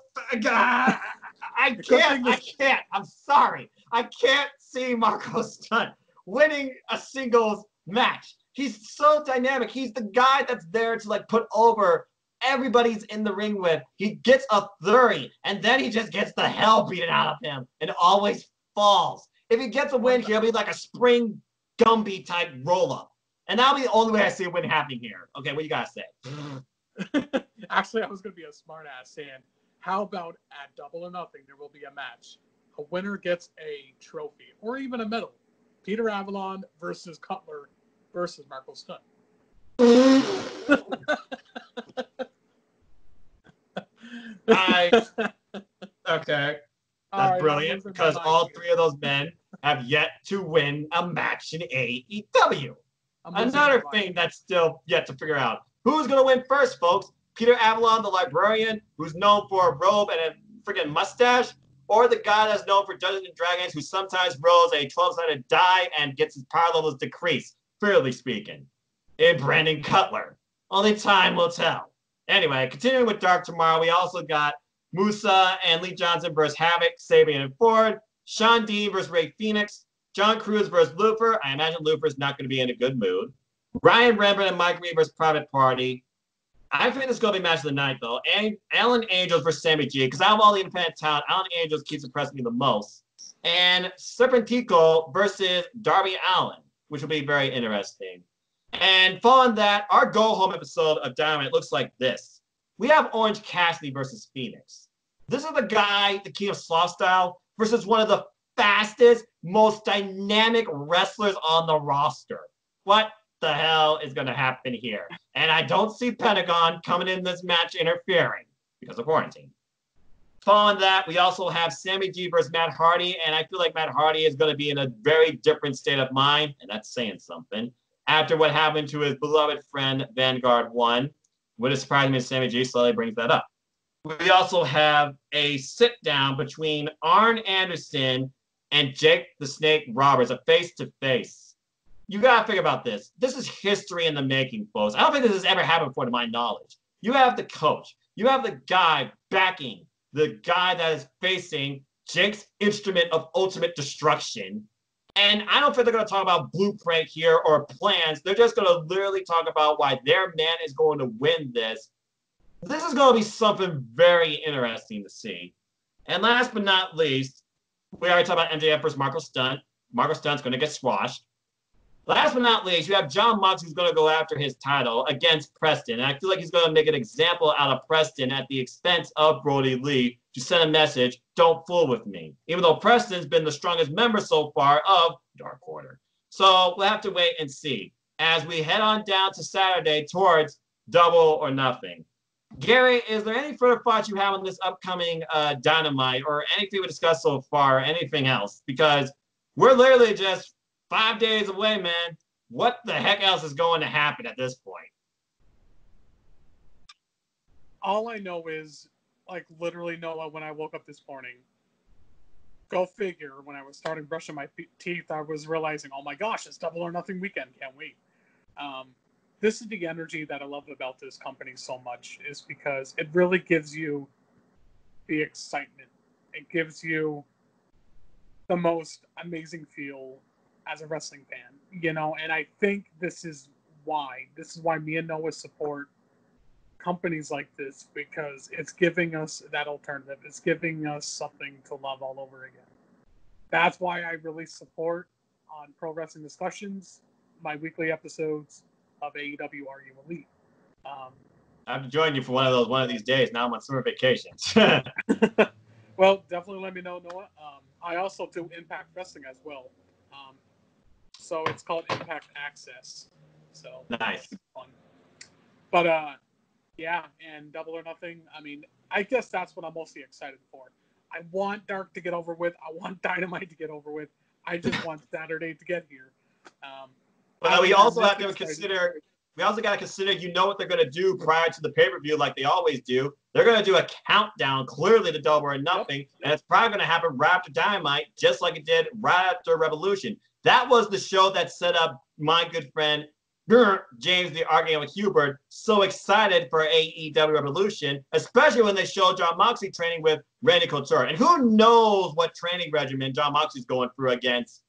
I can't. I'm sorry. I can't see Marco Stunt winning a singles match. He's so dynamic. He's the guy that's there to like put over everybody's in the ring with. He gets a 30, and then he just gets the hell beaten out of him and always falls. If he gets a win here, it'll be like a spring Gumby type roll-up. And that'll be the only way I see a win happening here. Okay, what you got to say? Actually, I was going to be a smart ass saying, how about at Double or Nothing, there will be a match. A winner gets a trophy or even a medal. Peter Avalon versus Cutler versus Marco Stunt. Okay. That's brilliant because all three of those men have yet to win a match in AEW. Another thing that's still yet to figure out. Who's going to win first, folks? Peter Avalon, the librarian, who's known for a robe and a freaking mustache, or the guy that's known for Dungeons and Dragons, who sometimes rolls a 12-sided die and gets his power levels decreased, fairly speaking, in Brandon Cutler. Only time will tell. Anyway, continuing with Dark tomorrow, we also got Musa and Lee Johnson versus Havoc, Sabian and Ford, Sean Dean versus Ray Phoenix, John Cruz versus Lufer. I imagine Lufer's not going to be in a good mood. Ryan Rembrandt and Mike Reed versus Private Party. I think this is going to be match of the night, though. And Alan Angels versus Sammy G. Because out of all the independent talent, Alan Angels keeps impressing me the most. And Serpentico versus Darby Allin, which will be very interesting. And following that, our go-home episode of Dynamite looks like this. We have Orange Cassidy versus Phoenix. This is the guy, the King of Sloth Style, versus one of the fastest, most dynamic wrestlers on the roster. What the hell is going to happen here? And I don't see Pentagon coming in this match interfering because of quarantine. Following that, we also have Sammy G versus Matt Hardy, and I feel like Matt Hardy is going to be in a very different state of mind, and that's saying something, after what happened to his beloved friend Vanguard 1. Would it surprise me if Sammy G slowly brings that up? We also have a sit-down between Arn Anderson and Jake the Snake Roberts, a face-to-face. You got to think about this. This is history in the making, folks. I don't think this has ever happened before to my knowledge. You have the coach. You have the guy backing the guy that is facing Jake's instrument of ultimate destruction. And I don't think they're going to talk about blueprint here or plans. They're just going to literally talk about why their man is going to win this. This is going to be something very interesting to see. And last but not least, we already talked about MJF versus Marco Stunt. Marco Stunt's going to get squashed. Last but not least, you have Jon Mox, who's going to go after his title against Preston. And I feel like he's going to make an example out of Preston at the expense of Brody Lee to send a message, don't fool with me. Even though Preston's been the strongest member so far of Dark Order. So we'll have to wait and see as we head on down to Saturday towards Double or Nothing. Gary, is there any further thoughts you have on this upcoming Dynamite or anything we discussed so far or anything else? Because we're literally just 5 days away, man. What the heck else is going to happen at this point? All I know is, like, literally, Noah, when I woke up this morning, go figure. When I was starting brushing my teeth, I was realizing, oh my gosh, it's Double or Nothing weekend. Can't wait. This is the energy that I love about this company so much, is because it really gives you the excitement. It gives you the most amazing feel as a wrestling fan, you know, and I think this is why me and Noah support companies like this, because it's giving us that alternative. It's giving us something to love all over again. That's why I really support on Pro Wrestling Discussions my weekly episodes of AEW Are You Elite. I have to join you for one of these days. Now I'm on summer vacations. Well, definitely let me know, Noah. I also do Impact Wrestling as well. So it's called Impact Access. So Nice. Fun. But yeah, and Double or Nothing. I mean, I guess that's what I'm mostly excited for. I want Dark to get over with. I want Dynamite to get over with. I just want Saturday to get here. But we also have to consider. We also got to consider, you know, what they're going to do prior to the pay-per-view, like they always do. They're going to do a countdown, clearly, to Double or Nothing, and it's probably going to happen right after Dynamite, just like it did right after Revolution. That was the show that set up my good friend James the Arguing with Hubert so excited for AEW Revolution, especially when they showed Jon Moxley training with Randy Couture. And who knows what training regimen Jon Moxley's going through against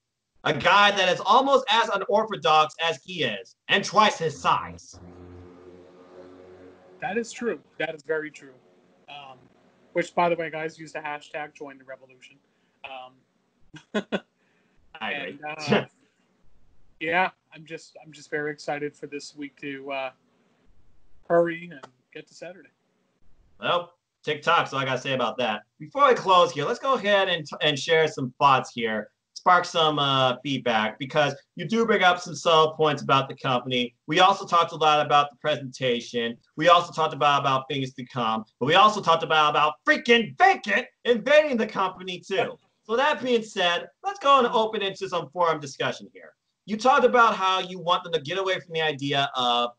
a guy that is almost as unorthodox as he is, and twice his size. That is true. That is very true. Which, by the way, guys, use the hashtag Join the Revolution. I agree. And, yeah, I'm just very excited for this week to hurry and get to Saturday. Well, TikTok, so I got to say about that. Before I close here, let's go ahead and share some thoughts here. Spark some feedback, because you do bring up some solid points about the company. We also talked a lot about the presentation. We also talked about things to come, but we also talked about freaking VACANT invading the company too. So that being said, let's go and open into some forum discussion here. You talked about how you want them to get away from the idea of,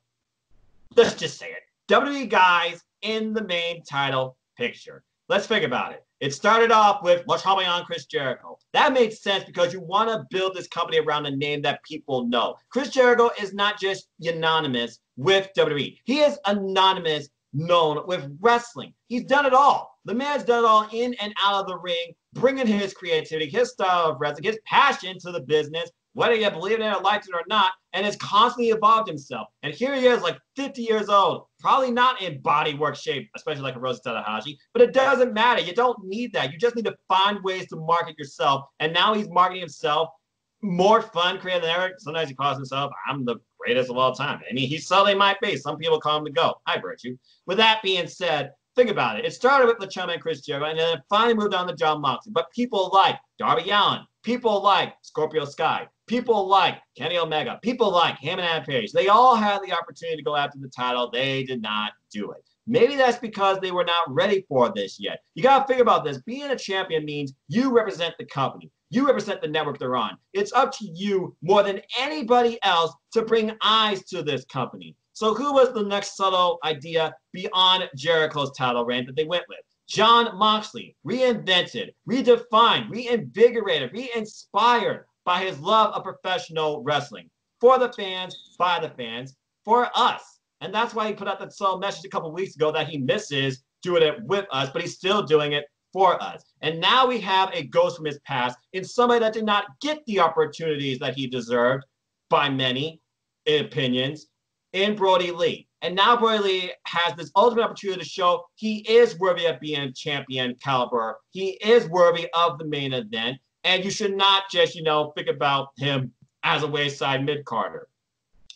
let's just say it, WWE guys in the main title picture. Let's think about it. It started off with what's coming on Chris Jericho. That made sense because you want to build this company around a name that people know. Chris Jericho is not just synonymous with WWE. He is anonymous, known with wrestling. He's done it all. The man's done it all in and out of the ring, bringing his creativity, his style of wrestling, his passion to the business, whether you believe in it or liked it or not, and has constantly evolved himself. And here he is, like 50 years old, probably not in bodywork shape, especially like a Rosa Tanahashi, but it doesn't matter. You don't need that. You just need to find ways to market yourself. And now he's marketing himself more fun, creative than ever. Sometimes he calls himself, I'm the greatest of all time. I mean, he certainly might be. Some people call him the GOAT. Hi, Virtue. With that being said, think about it. It started with LeChum and Chris Jericho, and then it finally moved on to Jon Moxley. But people like Darby Allin, people like Scorpio Sky, people like Kenny Omega, people like Heyman and Page. They all had the opportunity to go after the title. They did not do it. Maybe that's because they were not ready for this yet. You got to think about this. Being a champion means you represent the company. You represent the network they're on. It's up to you more than anybody else to bring eyes to this company. So who was the next subtle idea beyond Jericho's title reign that they went with? Jon Moxley, reinvented, redefined, reinvigorated, re-inspired by his love of professional wrestling. For the fans, by the fans, for us. And that's why he put out that subtle message a couple weeks ago that he misses doing it with us, but he's still doing it for us. And now we have a ghost from his past in somebody that did not get the opportunities that he deserved by many opinions in Brody Lee. And now Brody Lee has this ultimate opportunity to show he is worthy of being champion caliber. He is worthy of the main event. And you should not just, think about him as a wayside mid-carder.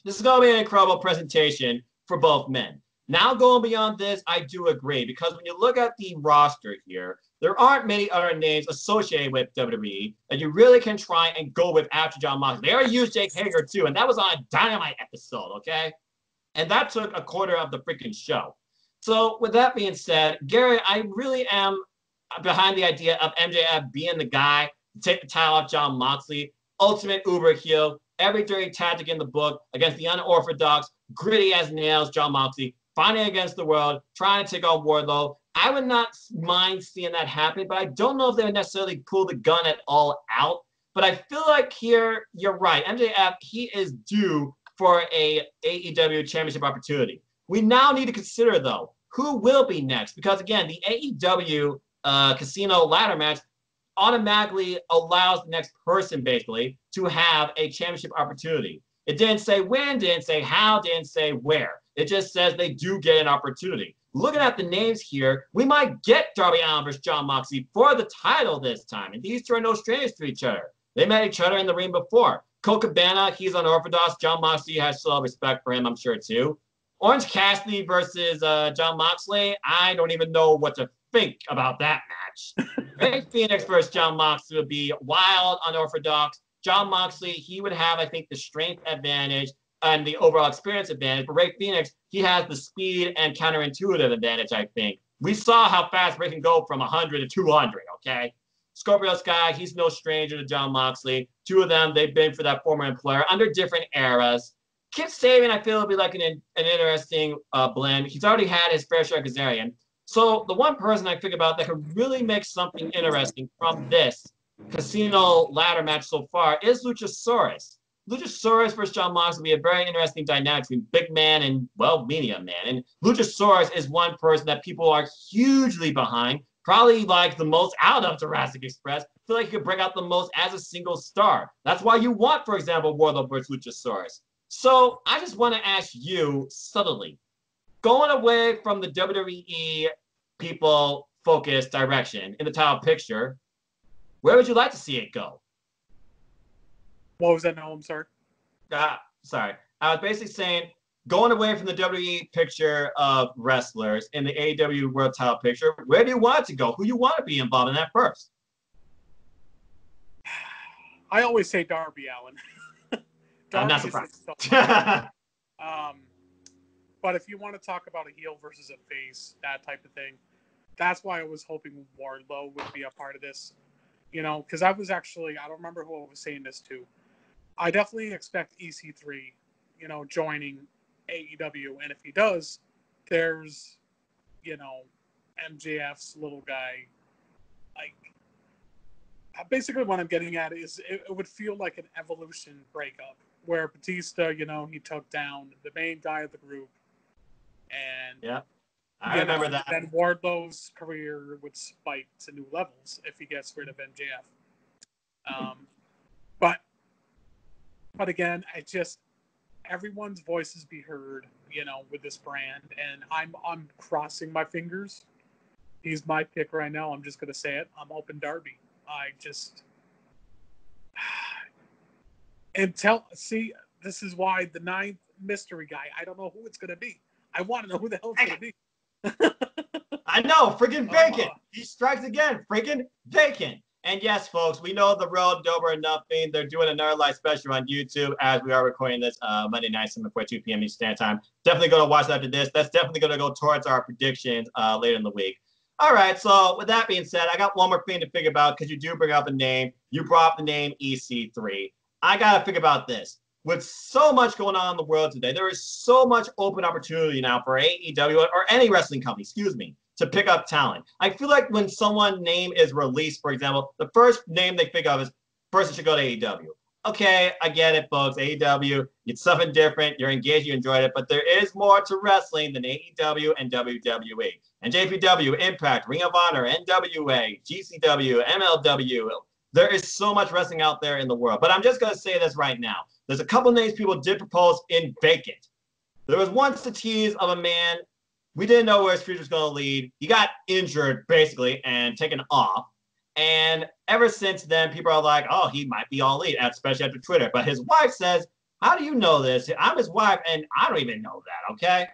This is going to be an incredible presentation for both men. Now going beyond this, I do agree, because when you look at the roster here, there aren't many other names associated with WWE that you really can try and go with after Jon Moxley. They already used Jake Hager too, and that was on a Dynamite episode, okay? And that took a quarter of the freaking show. So with that being said, Gary, I really am behind the idea of MJF being the guy to take the title off Jon Moxley, ultimate uber heel, every dirty tactic in the book against the unorthodox, gritty as nails Jon Moxley, fighting against the world, trying to take on Wardlow, I would not mind seeing that happen, but I don't know if they would necessarily pull the gun at all out. But I feel like here, you're right. MJF, he is due for a AEW championship opportunity. We now need to consider, though, who will be next? Because, again, the AEW casino ladder match automatically allows the next person, basically, to have a championship opportunity. It didn't say when, didn't say how, didn't say where. It just says they do get an opportunity. Looking at the names here, we might get Darby Allin versus Jon Moxley for the title this time. And these two are no strangers to each other. They met each other in the ring before. Colt Cabana, he's unorthodox. Jon Moxley has still respect for him, I'm sure, too. Orange Cassidy versus Jon Moxley, I don't even know what to think about that match. Ray Phoenix versus Jon Moxley would be wild, unorthodox. Jon Moxley, he would have, I think, the strength advantage and the overall experience advantage. But Ray Phoenix, he has the speed and counterintuitive advantage, I think. We saw how fast Ray can go from 100 to 200, okay? Scorpio Sky, he's no stranger to Jon Moxley. Two of them, they've been for that former employer under different eras. Kip Sabian, I feel, will be like an interesting blend. He's already had his fair share of Kazarian. So the one person I think about that could really make something interesting from this casino ladder match so far is Luchasaurus. Luchasaurus versus Jon Moxley would be a very interesting dynamic between big man and, well, medium man. And Luchasaurus is one person that people are hugely behind, probably like the most out of Jurassic Express. I feel like he could bring out the most as a single star. That's why you want, for example, Wardlow versus Luchasaurus. So I just want to ask you subtly, going away from the WWE people focused direction in the title picture, where would you like to see it go? What was that? No, I'm sorry. Sorry. I was basically saying, going away from the WWE picture of wrestlers in the AEW World Title picture, where do you want it to go? Who you want to be involved in that first? I always say Darby Allin. I'm not surprised. But if you want to talk about a heel versus a face, that type of thing, that's why I was hoping Wardlow would be a part of this. You know, because I was actually, I don't remember who I was saying this to. I definitely expect EC3, you know, joining AEW. And if he does, there's, you know, MJF's little guy. Like, basically what I'm getting at is it would feel like an Evolution breakup where Batista, you know, he took down the main guy of the group. And yeah, I remember that. Then Wardlow's career would spike to new levels if he gets rid of MJF. But again, I just, everyone's voices be heard, you know, with this brand, and I'm crossing my fingers. He's my pick right now. I'm just gonna say it. I'm hoping Darby. This is why the 9th mystery guy, I don't know who it's gonna be. I want to know who the hell it's gonna be. I know, freaking Vacant. He strikes again, freaking Vacant. And yes, folks, we know the road to Over and Nothing. They're doing another live special on YouTube as we are recording this Monday night, 7:42 p.m. Eastern Standard Time. Definitely going to watch that after this. That's definitely going to go towards our predictions later in the week. All right, so with that being said, I got one more thing to think about because you do bring up a name. You brought up the name EC3. I got to think about this. With so much going on in the world today, there is so much open opportunity now for AEW or any wrestling company, to pick up talent. I feel like when someone's name is released, for example, the first name they think of is person should go to AEW. Okay, I get it, folks. AEW, it's something different. You're engaged, you enjoyed it, but there is more to wrestling than AEW and WWE. And JPW, Impact, Ring of Honor, NWA, GCW, MLW. There is so much wrestling out there in the world. But I'm just going to say this right now. There's a couple names people did propose in Vacant. There was once a tease of a man. We didn't know where his future was going to lead. He got injured, basically, and taken off. And ever since then, people are like, oh, he might be all elite, especially after Twitter. But his wife says, how do you know this? I'm his wife, and I don't even know that, okay?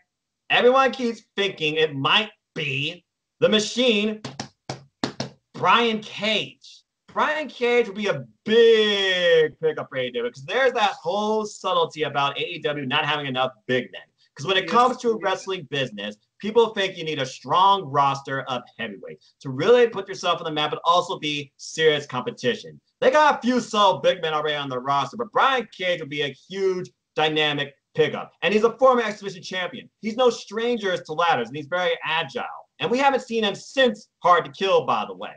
Everyone keeps thinking it might be the Machine, Brian Cage. Brian Cage would be a big pickup for AEW because there's that whole subtlety about AEW not having enough big men. Because when it comes to a wrestling business, people think you need a strong roster of heavyweights to really put yourself on the map, but also be serious competition. They got a few solid big men already on their roster, but Brian Cage would be a huge dynamic pickup. And he's a former X Division champion. He's no stranger to ladders, and he's very agile. And we haven't seen him since Hard to Kill, by the way.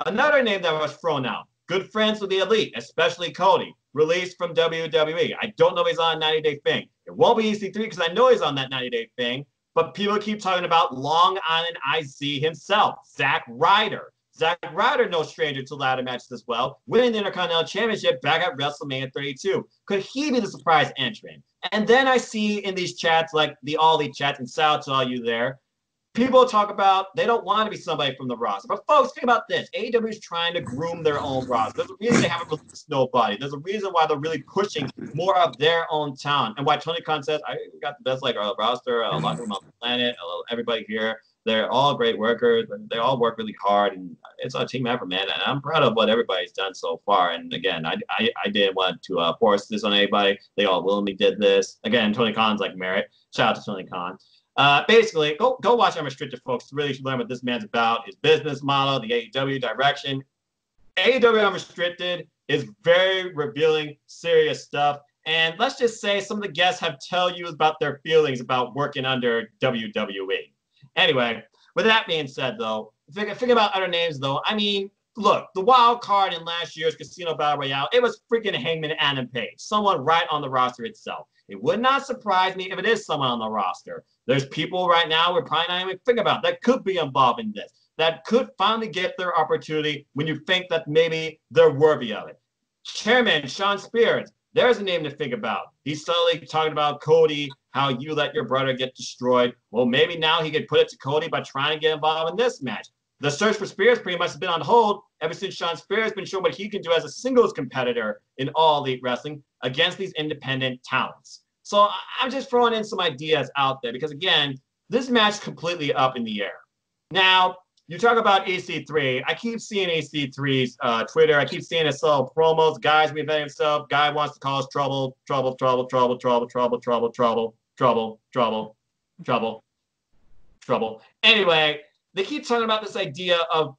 Another name that was thrown out, good friends with the Elite, especially Cody, released from WWE. I don't know if he's on a 90-day thing. It won't be EC3 because I know he's on that 90-day thing, but people keep talking about Long Island IZ himself, Zack Ryder. Zack Ryder, no stranger to ladder matches as well, winning the Intercontinental Championship back at WrestleMania 32. Could he be the surprise entrant? And then I see in these chats, like the All Elite chats, and shout out to all you there, people talk about they don't want to be somebody from the roster. But folks, think about this. AEW is trying to groom their own roster. There's a reason they haven't released nobody. There's a reason why they're really pushing more of their own talent. And why Tony Khan says, I got the best roster, a lot of them on the planet, everybody here. They're all great workers, and they all work really hard, and it's a team effort, man. And I'm proud of what everybody's done so far. And again, I didn't want to force this on anybody. They all willingly did this. Again, Tony Khan's like merit. Shout out to Tony Khan. Basically, go watch Unrestricted, folks, to really learn what this man's about, his business model, the AEW direction. AEW Unrestricted is very revealing, serious stuff. And let's just say some of the guests have tell you about their feelings about working under WWE. Anyway, with that being said, though, think about other names, though. I mean, look, the wild card in last year's Casino Battle Royale, it was freaking Hangman Adam Page, someone right on the roster itself. It would not surprise me if it is someone on the roster. There's people right now we're probably not even thinking about that could be involved in this, that could finally get their opportunity when you think that maybe they're worthy of it. Chairman Sean Spears, there's a name to think about. He's slowly talking about Cody, how you let your brother get destroyed. Well, maybe now he could put it to Cody by trying to get involved in this match. The search for Spears pretty much has been on hold ever since Sean Spears has been showing what he can do as a singles competitor in All Elite Wrestling against these independent talents. So I'm just throwing in some ideas out there because, again, this match is completely up in the air. Now, you talk about EC3. I keep seeing EC3's Twitter. I keep seeing his little promos. Guys reinventing himself. Guy wants to cause trouble, trouble, trouble, trouble, trouble, trouble, trouble, trouble, trouble, trouble, trouble, trouble. Anyway, they keep talking about this idea of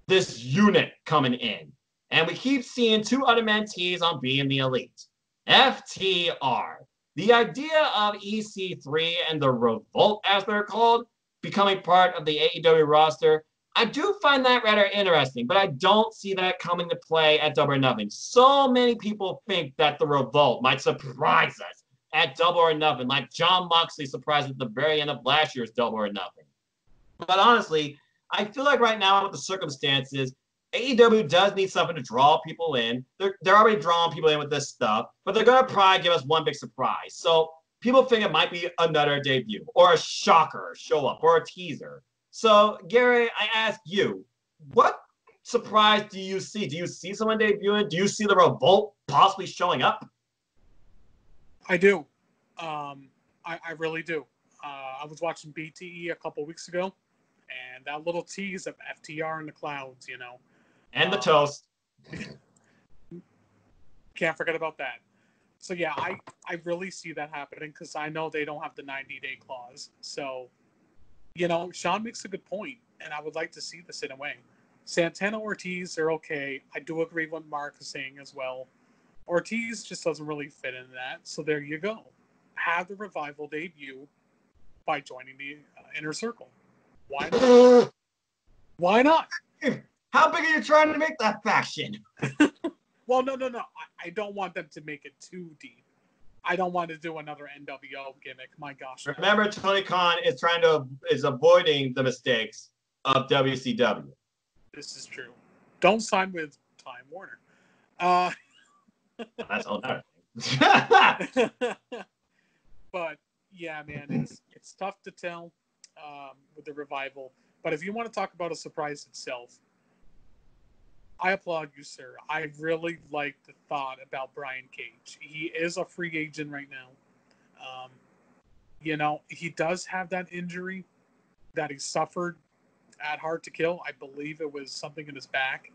this unit coming in. And we keep seeing two other mentees on being the Elite. FTR. The idea of EC3 and the Revolt, as they're called, becoming part of the AEW roster, I do find that rather interesting, but I don't see that coming to play at Double or Nothing. So many people think that the Revolt might surprise us at Double or Nothing, like Jon Moxley surprised at the very end of last year's Double or Nothing. But honestly, I feel like right now with the circumstances, AEW does need something to draw people in. They're already drawing people in with this stuff, but they're going to probably give us one big surprise. So people think it might be another debut or a shocker show up or a teaser. So, Gary, I ask you, what surprise do you see? Do you see someone debuting? Do you see the Revolt possibly showing up? I do. I really do. I was watching BTE a couple weeks ago, and that little tease of FTR in the clouds, you know. And the toast. Can't forget about that. So, yeah, I really see that happening because I know they don't have the 90-day clause. So, you know, Sean makes a good point, and I would like to see this in a way. Santana Ortiz, they're okay. I do agree with what Mark is saying as well. Ortiz just doesn't really fit into that. So there you go. Have the Revival debut by joining the Inner Circle. Why not? Why not? How big are you trying to make that faction? Well, no. I don't want them to make it too deep. I don't want to do another NWO gimmick. My gosh. Remember, Tony Khan is avoiding the mistakes of WCW. This is true. Don't sign with Time Warner. That's all that. But yeah, man, it's tough to tell with the Revival. But if you want to talk about a surprise itself, I applaud you, sir. I really like the thought about Brian Cage. He is a free agent right now. You know, he does have that injury that he suffered at Hard to Kill. I believe it was something in his back.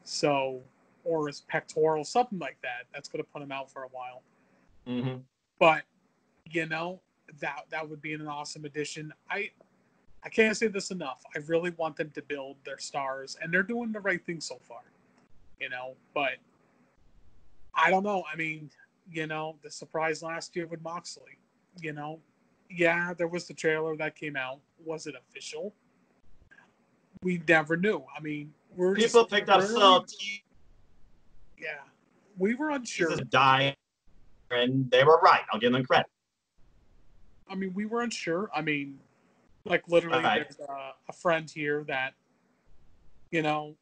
So, or his pectoral, something like that. That's going to put him out for a while. Mm-hmm. But, you know, that would be an awesome addition. I can't say this enough. I really want them to build their stars, and they're doing the right thing so far, you know, but I don't know. I mean, you know, the surprise last year with Moxley, you know, yeah, there was the trailer that came out. Was it official? we never knew. I mean, People picked up some yeah, we were unsure. Die, and they were right. I'll give them credit. I mean, we were unsure. I mean, like literally, there's a friend here that, you know,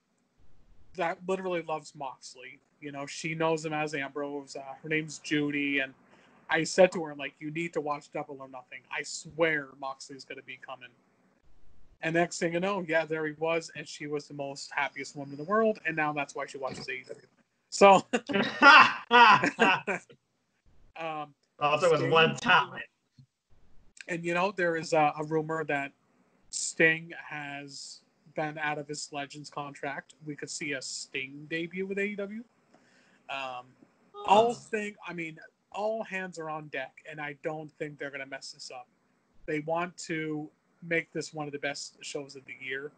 that literally loves Moxley. You know, she knows him as Ambrose. Her name's Judy, and I said to her, like, you need to watch Double or Nothing. I swear Moxley's going to be coming. And next thing you know, yeah, there he was, and she was the most happiest woman in the world, and now that's why she watches AEW. So, also was one time. And you know, there is a rumor that Sting has been out of his Legends contract. We could see a Sting debut with AEW. All hands are on deck, and I don't think they're going to mess this up. They want to make this one of the best shows of the year.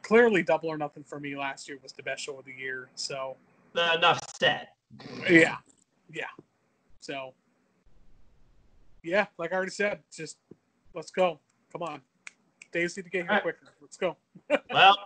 Clearly, Double or Nothing for me last year was the best show of the year. So enough said. Yeah. So yeah, like I already said, just let's go. Come on, days need to get here quicker. Let's go. Well,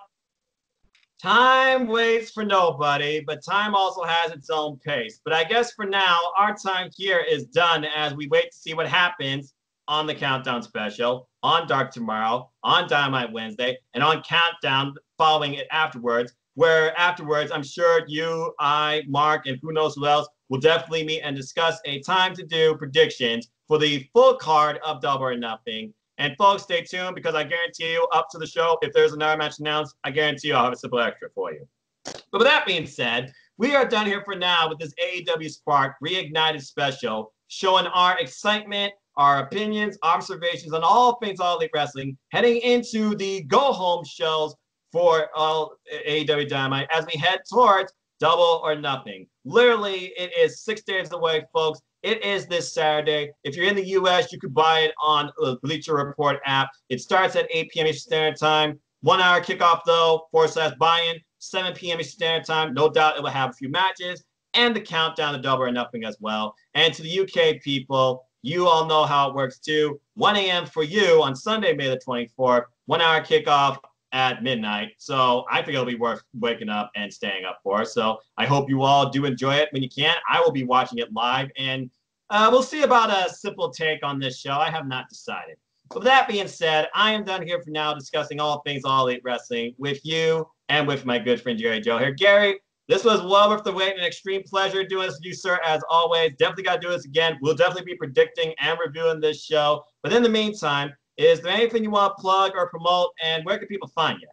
time waits for nobody, but time also has its own pace. But I guess for now, our time here is done as we wait to see what happens on the Countdown special, on Dark tomorrow, on Dynamite Wednesday, and on Countdown following it afterwards, where afterwards I'm sure you, I, Mark, and who knows who else will definitely meet and discuss a time to do predictions for the full card of Double or Nothing. And folks, stay tuned because I guarantee you up to the show, if there's another match announced, I guarantee you I'll have a simple extra for you. But with that being said, we are done here for now with this AEWSPARK Reignited special, showing our excitement, our opinions, observations on all things All Elite Wrestling, heading into the go-home shows for AEW Dynamite as we head towards Double or Nothing. Literally, it is 6 days away, folks. It is this Saturday. If you're in the U.S., you could buy it on the Bleacher Report app. It starts at 8 p.m. Eastern Standard Time. 1 hour kickoff, though, / buy-in, 7 p.m. Eastern Standard Time. No doubt it will have a few matches and the countdown to Double or Nothing as well. And to the UK people, you all know how it works, too. 1 a.m. for you on Sunday, May the 24th. 1 hour kickoff at midnight. So I think it'll be worth waking up and staying up for. So I hope you all do enjoy it when you can. I will be watching it live, and we'll see about a simple take on this show. I have not decided. With that being said, I am done here for now discussing all things All Elite Wrestling with you and with my good friend Jerry Joe here. Gary, this was well worth the wait and an extreme pleasure doing this with you, sir, as always. Definitely got to do this again. We'll definitely be predicting and reviewing this show. But in the meantime, is there anything you want to plug or promote, and where can people find you?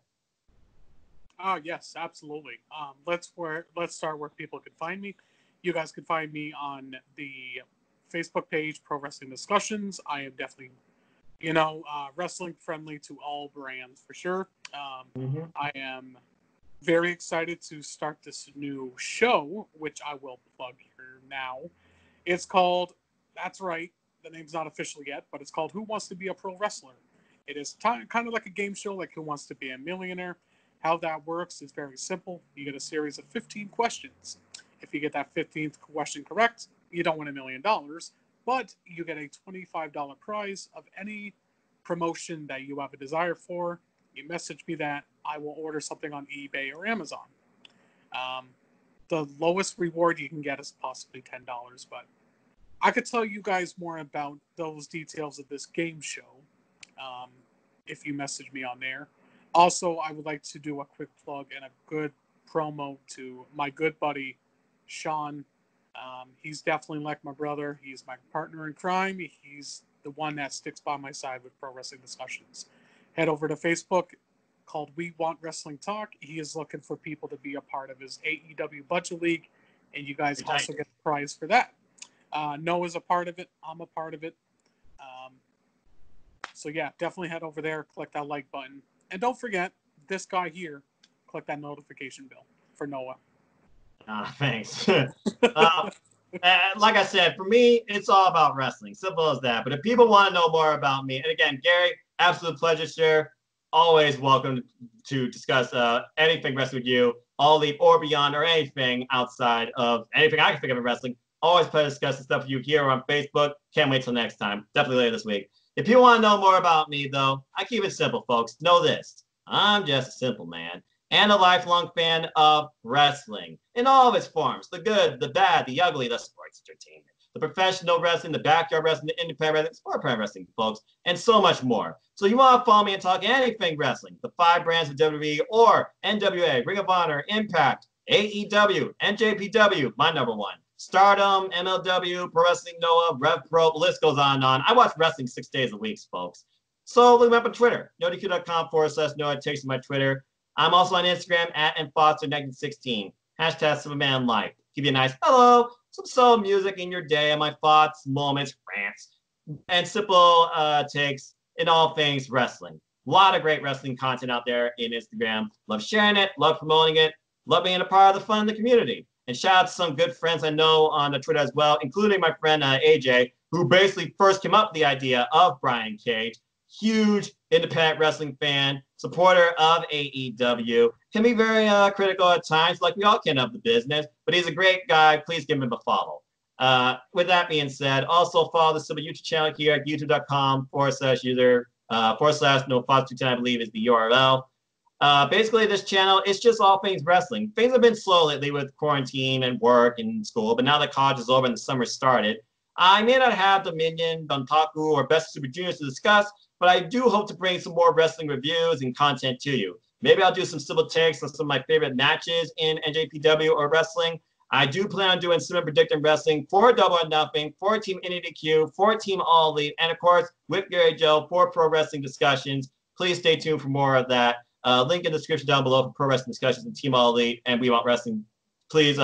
Oh, yes, absolutely. Let's start where people can find me. You guys can find me on the Facebook page, Pro Wrestling Discussions. I am definitely, wrestling friendly to all brands for sure. I am very excited to start this new show, which I will plug here now. It's called, that's right, the name's not official yet, but it's called Who Wants to Be a Pro Wrestler? It is kind of like a game show, like Who Wants to Be a Millionaire? How that works is very simple. You get a series of 15 questions. If you get that 15th question correct, you don't win $1 million, but you get a $25 prize of any promotion that you have a desire for. You message me that. I will order something on eBay or Amazon. The lowest reward you can get is possibly $10, but I could tell you guys more about those details of this game show if you message me on there. Also, I would like to do a quick plug and a good promo to my good buddy, Sean. He's definitely like my brother. He's my partner in crime. He's the one that sticks by my side with Pro Wrestling Discussions. Head over to Facebook called We Want Wrestling Talk. He is looking for people to be a part of his AEW Budget League, and you guys also get a prize for that. Noah's a part of it. I'm a part of it. So yeah, definitely head over there, click that like button. And don't forget, this guy here, click that notification bell for Noah. Thanks. Like I said, for me, it's all about wrestling. Simple as that. But if people want to know more about me, and again, Gary, absolute pleasure, sir. Always welcome to discuss anything wrestling with you, All Elite or beyond, or anything outside of anything I can think of in wrestling. Always pleasure discussing stuff with you here on Facebook. Can't wait till next time. Definitely later this week. If you want to know more about me, though, I keep it simple, folks. Know this. I'm just a simple man and a lifelong fan of wrestling in all of its forms, the good, the bad, the ugly, the sports entertainment, the professional wrestling, the backyard wrestling, the independent wrestling, sport prime wrestling, folks, and so much more. So you want to follow me and talk anything wrestling, the 5 brands of WWE or NWA, Ring of Honor, Impact, AEW, NJPW, my number one. Stardom, MLW, Pro Wrestling Noah, Rev Pro, the list goes on and on. I watch wrestling 6 days a week, folks. So look me up on Twitter, nodq.com/Noah takes to my Twitter. I'm also on Instagram at @Foster1916. Hashtag Superman Life. Give you a nice hello, some soul music in your day, and my thoughts, moments, rants, and simple takes in all things wrestling. A lot of great wrestling content out there in Instagram. Love sharing it, love promoting it, love being a part of the fun in the community. And shout out to some good friends I know on the Twitter as well, including my friend AJ, who basically first came up with the idea of Brian Cage. Huge independent wrestling fan, supporter of AEW, can be very critical at times, like we all can of the business, but he's a great guy. Please give him a follow. With that being said, also follow the simple YouTube channel here at youtube.com/user /NoFox210, I believe is the URL. Basically, this channel is just all things wrestling. Things have been slow lately with quarantine and work and school, but now that college is over and the summer started, I may not have Dominion, Dontaku, or Best Super Juniors to discuss, but I do hope to bring some more wrestling reviews and content to you. Maybe I'll do some simple takes on some of my favorite matches in NJPW or wrestling. I do plan on doing Simple Predicting Wrestling for Double or Nothing, for Team NEDQ, for Team All Elite, and of course, with Gary Joe for pro wrestling discussions. Please stay tuned for more of that. Link in the description down below for pro wrestling discussions and Team All Elite and We Want Wrestling. Please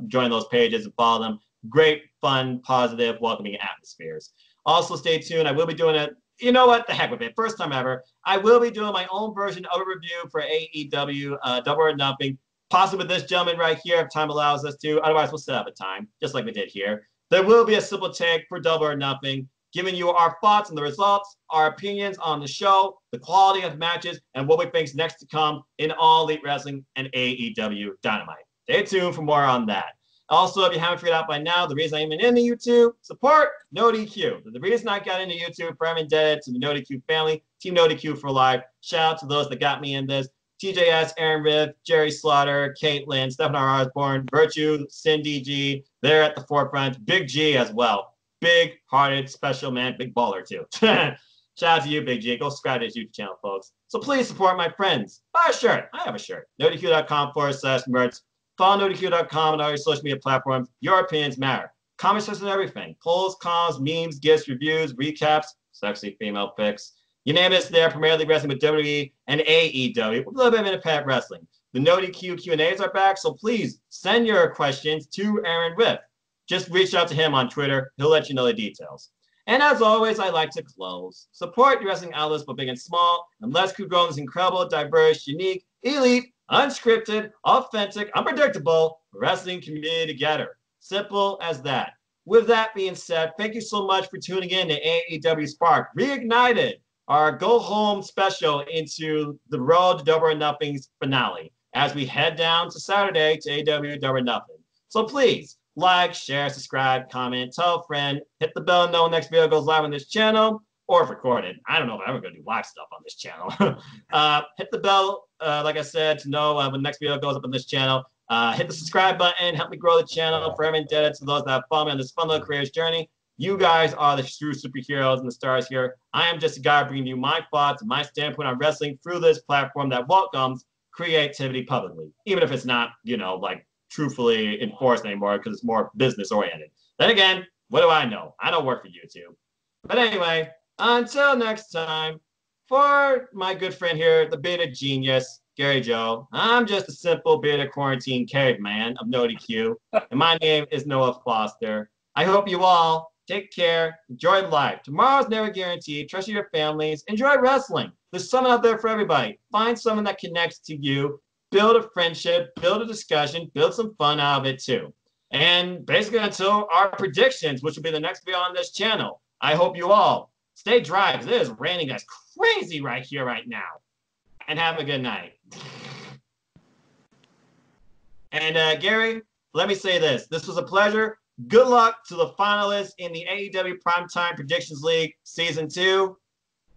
join those pages and follow them. Great, fun, positive, welcoming atmospheres. Also, stay tuned. I will be doing it. You know what? The heck with it. First time ever. I will be doing my own version of a review for AEW Double or Nothing, possibly with this gentleman right here if time allows us to. Otherwise, we'll set up a time, just like we did here. There will be a simple take for Double or Nothing, giving you our thoughts on the results, our opinions on the show, the quality of the matches, and what we think is next to come in All Elite Wrestling and AEW Dynamite. Stay tuned for more on that. Also, if you haven't figured out by now, the reason I'm even into YouTube, support NoDQ. The reason I got into YouTube, forever indebted to the NoDQ family, Team NoDQ for life. Shout out to those that got me in this. TJS, Aaron Riff, Jerry Slaughter, Caitlin, Stephen R. Osborne, Virtue, Cindy G. They're at the forefront. Big G as well. Big-hearted, special man, big baller too. Shout out to you, Big G. Go subscribe to his YouTube channel, folks. So please support my friends. Buy a shirt. I have a shirt. NoDQ.com/merch. Follow NoDQ.com and all your social media platforms. Your opinions matter. Comment section on everything. Polls, cons, memes, gifts, reviews, recaps, sexy female pics. You name it, it's there. Primarily wrestling with WWE and AEW. With a little bit of independent wrestling. The NoDQ Q&As are back, so please send your questions to Aaron Riff. Just reach out to him on Twitter. He'll let you know the details. And as always, I like to close. Support your wrestling outlets, both big and small, and let's keep growing this incredible, diverse, unique, elite, unscripted, authentic, unpredictable wrestling community together. Simple as that. With that being said, thank you so much for tuning in to AEWSPARK Reignited, our go home special into the Road to Double or Nothing's finale, as we head down to Saturday to AEW Double or Nothing. So please like, share, subscribe, comment, tell a friend, hit the bell and know when the next video goes live on this channel, or if recorded. I don't know if I'm ever going to do live stuff on this channel. Hit the bell, like I said, to know when the next video goes up on this channel. Hit the subscribe button. Help me grow the channel. Forever indebted to those that follow me on this fun little creator's journey. You guys are the true superheroes and the stars here. I am just a guy bringing you my thoughts and my standpoint on wrestling through this platform that welcomes creativity publicly, even if it's not, like truthfully enforced anymore because it's more business oriented. Then again, what do I know? I don't work for YouTube. But anyway, until next time, for my good friend here, the beta genius, Gary Joe, I'm just a simple beta quarantine caveman of NoDQ, and my name is Noah Foster. I hope you all take care, enjoy life. Tomorrow's never guaranteed. Trust your families. Enjoy wrestling. There's someone out there for everybody. Find someone that connects to you. Build a friendship, build a discussion, build some fun out of it too. And basically until our predictions, which will be the next video on this channel, I hope you all stay dry because it is raining as crazy right here, right now. And have a good night. And Gary, let me say this. This was a pleasure. Good luck to the finalists in the AEW Primetime Predictions League Season 2.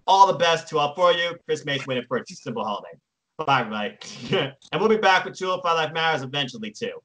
All the best to all four of you. Chris Mace winning for a simple holiday. Bye, right. And we'll be back with 205 Life Matters eventually, too.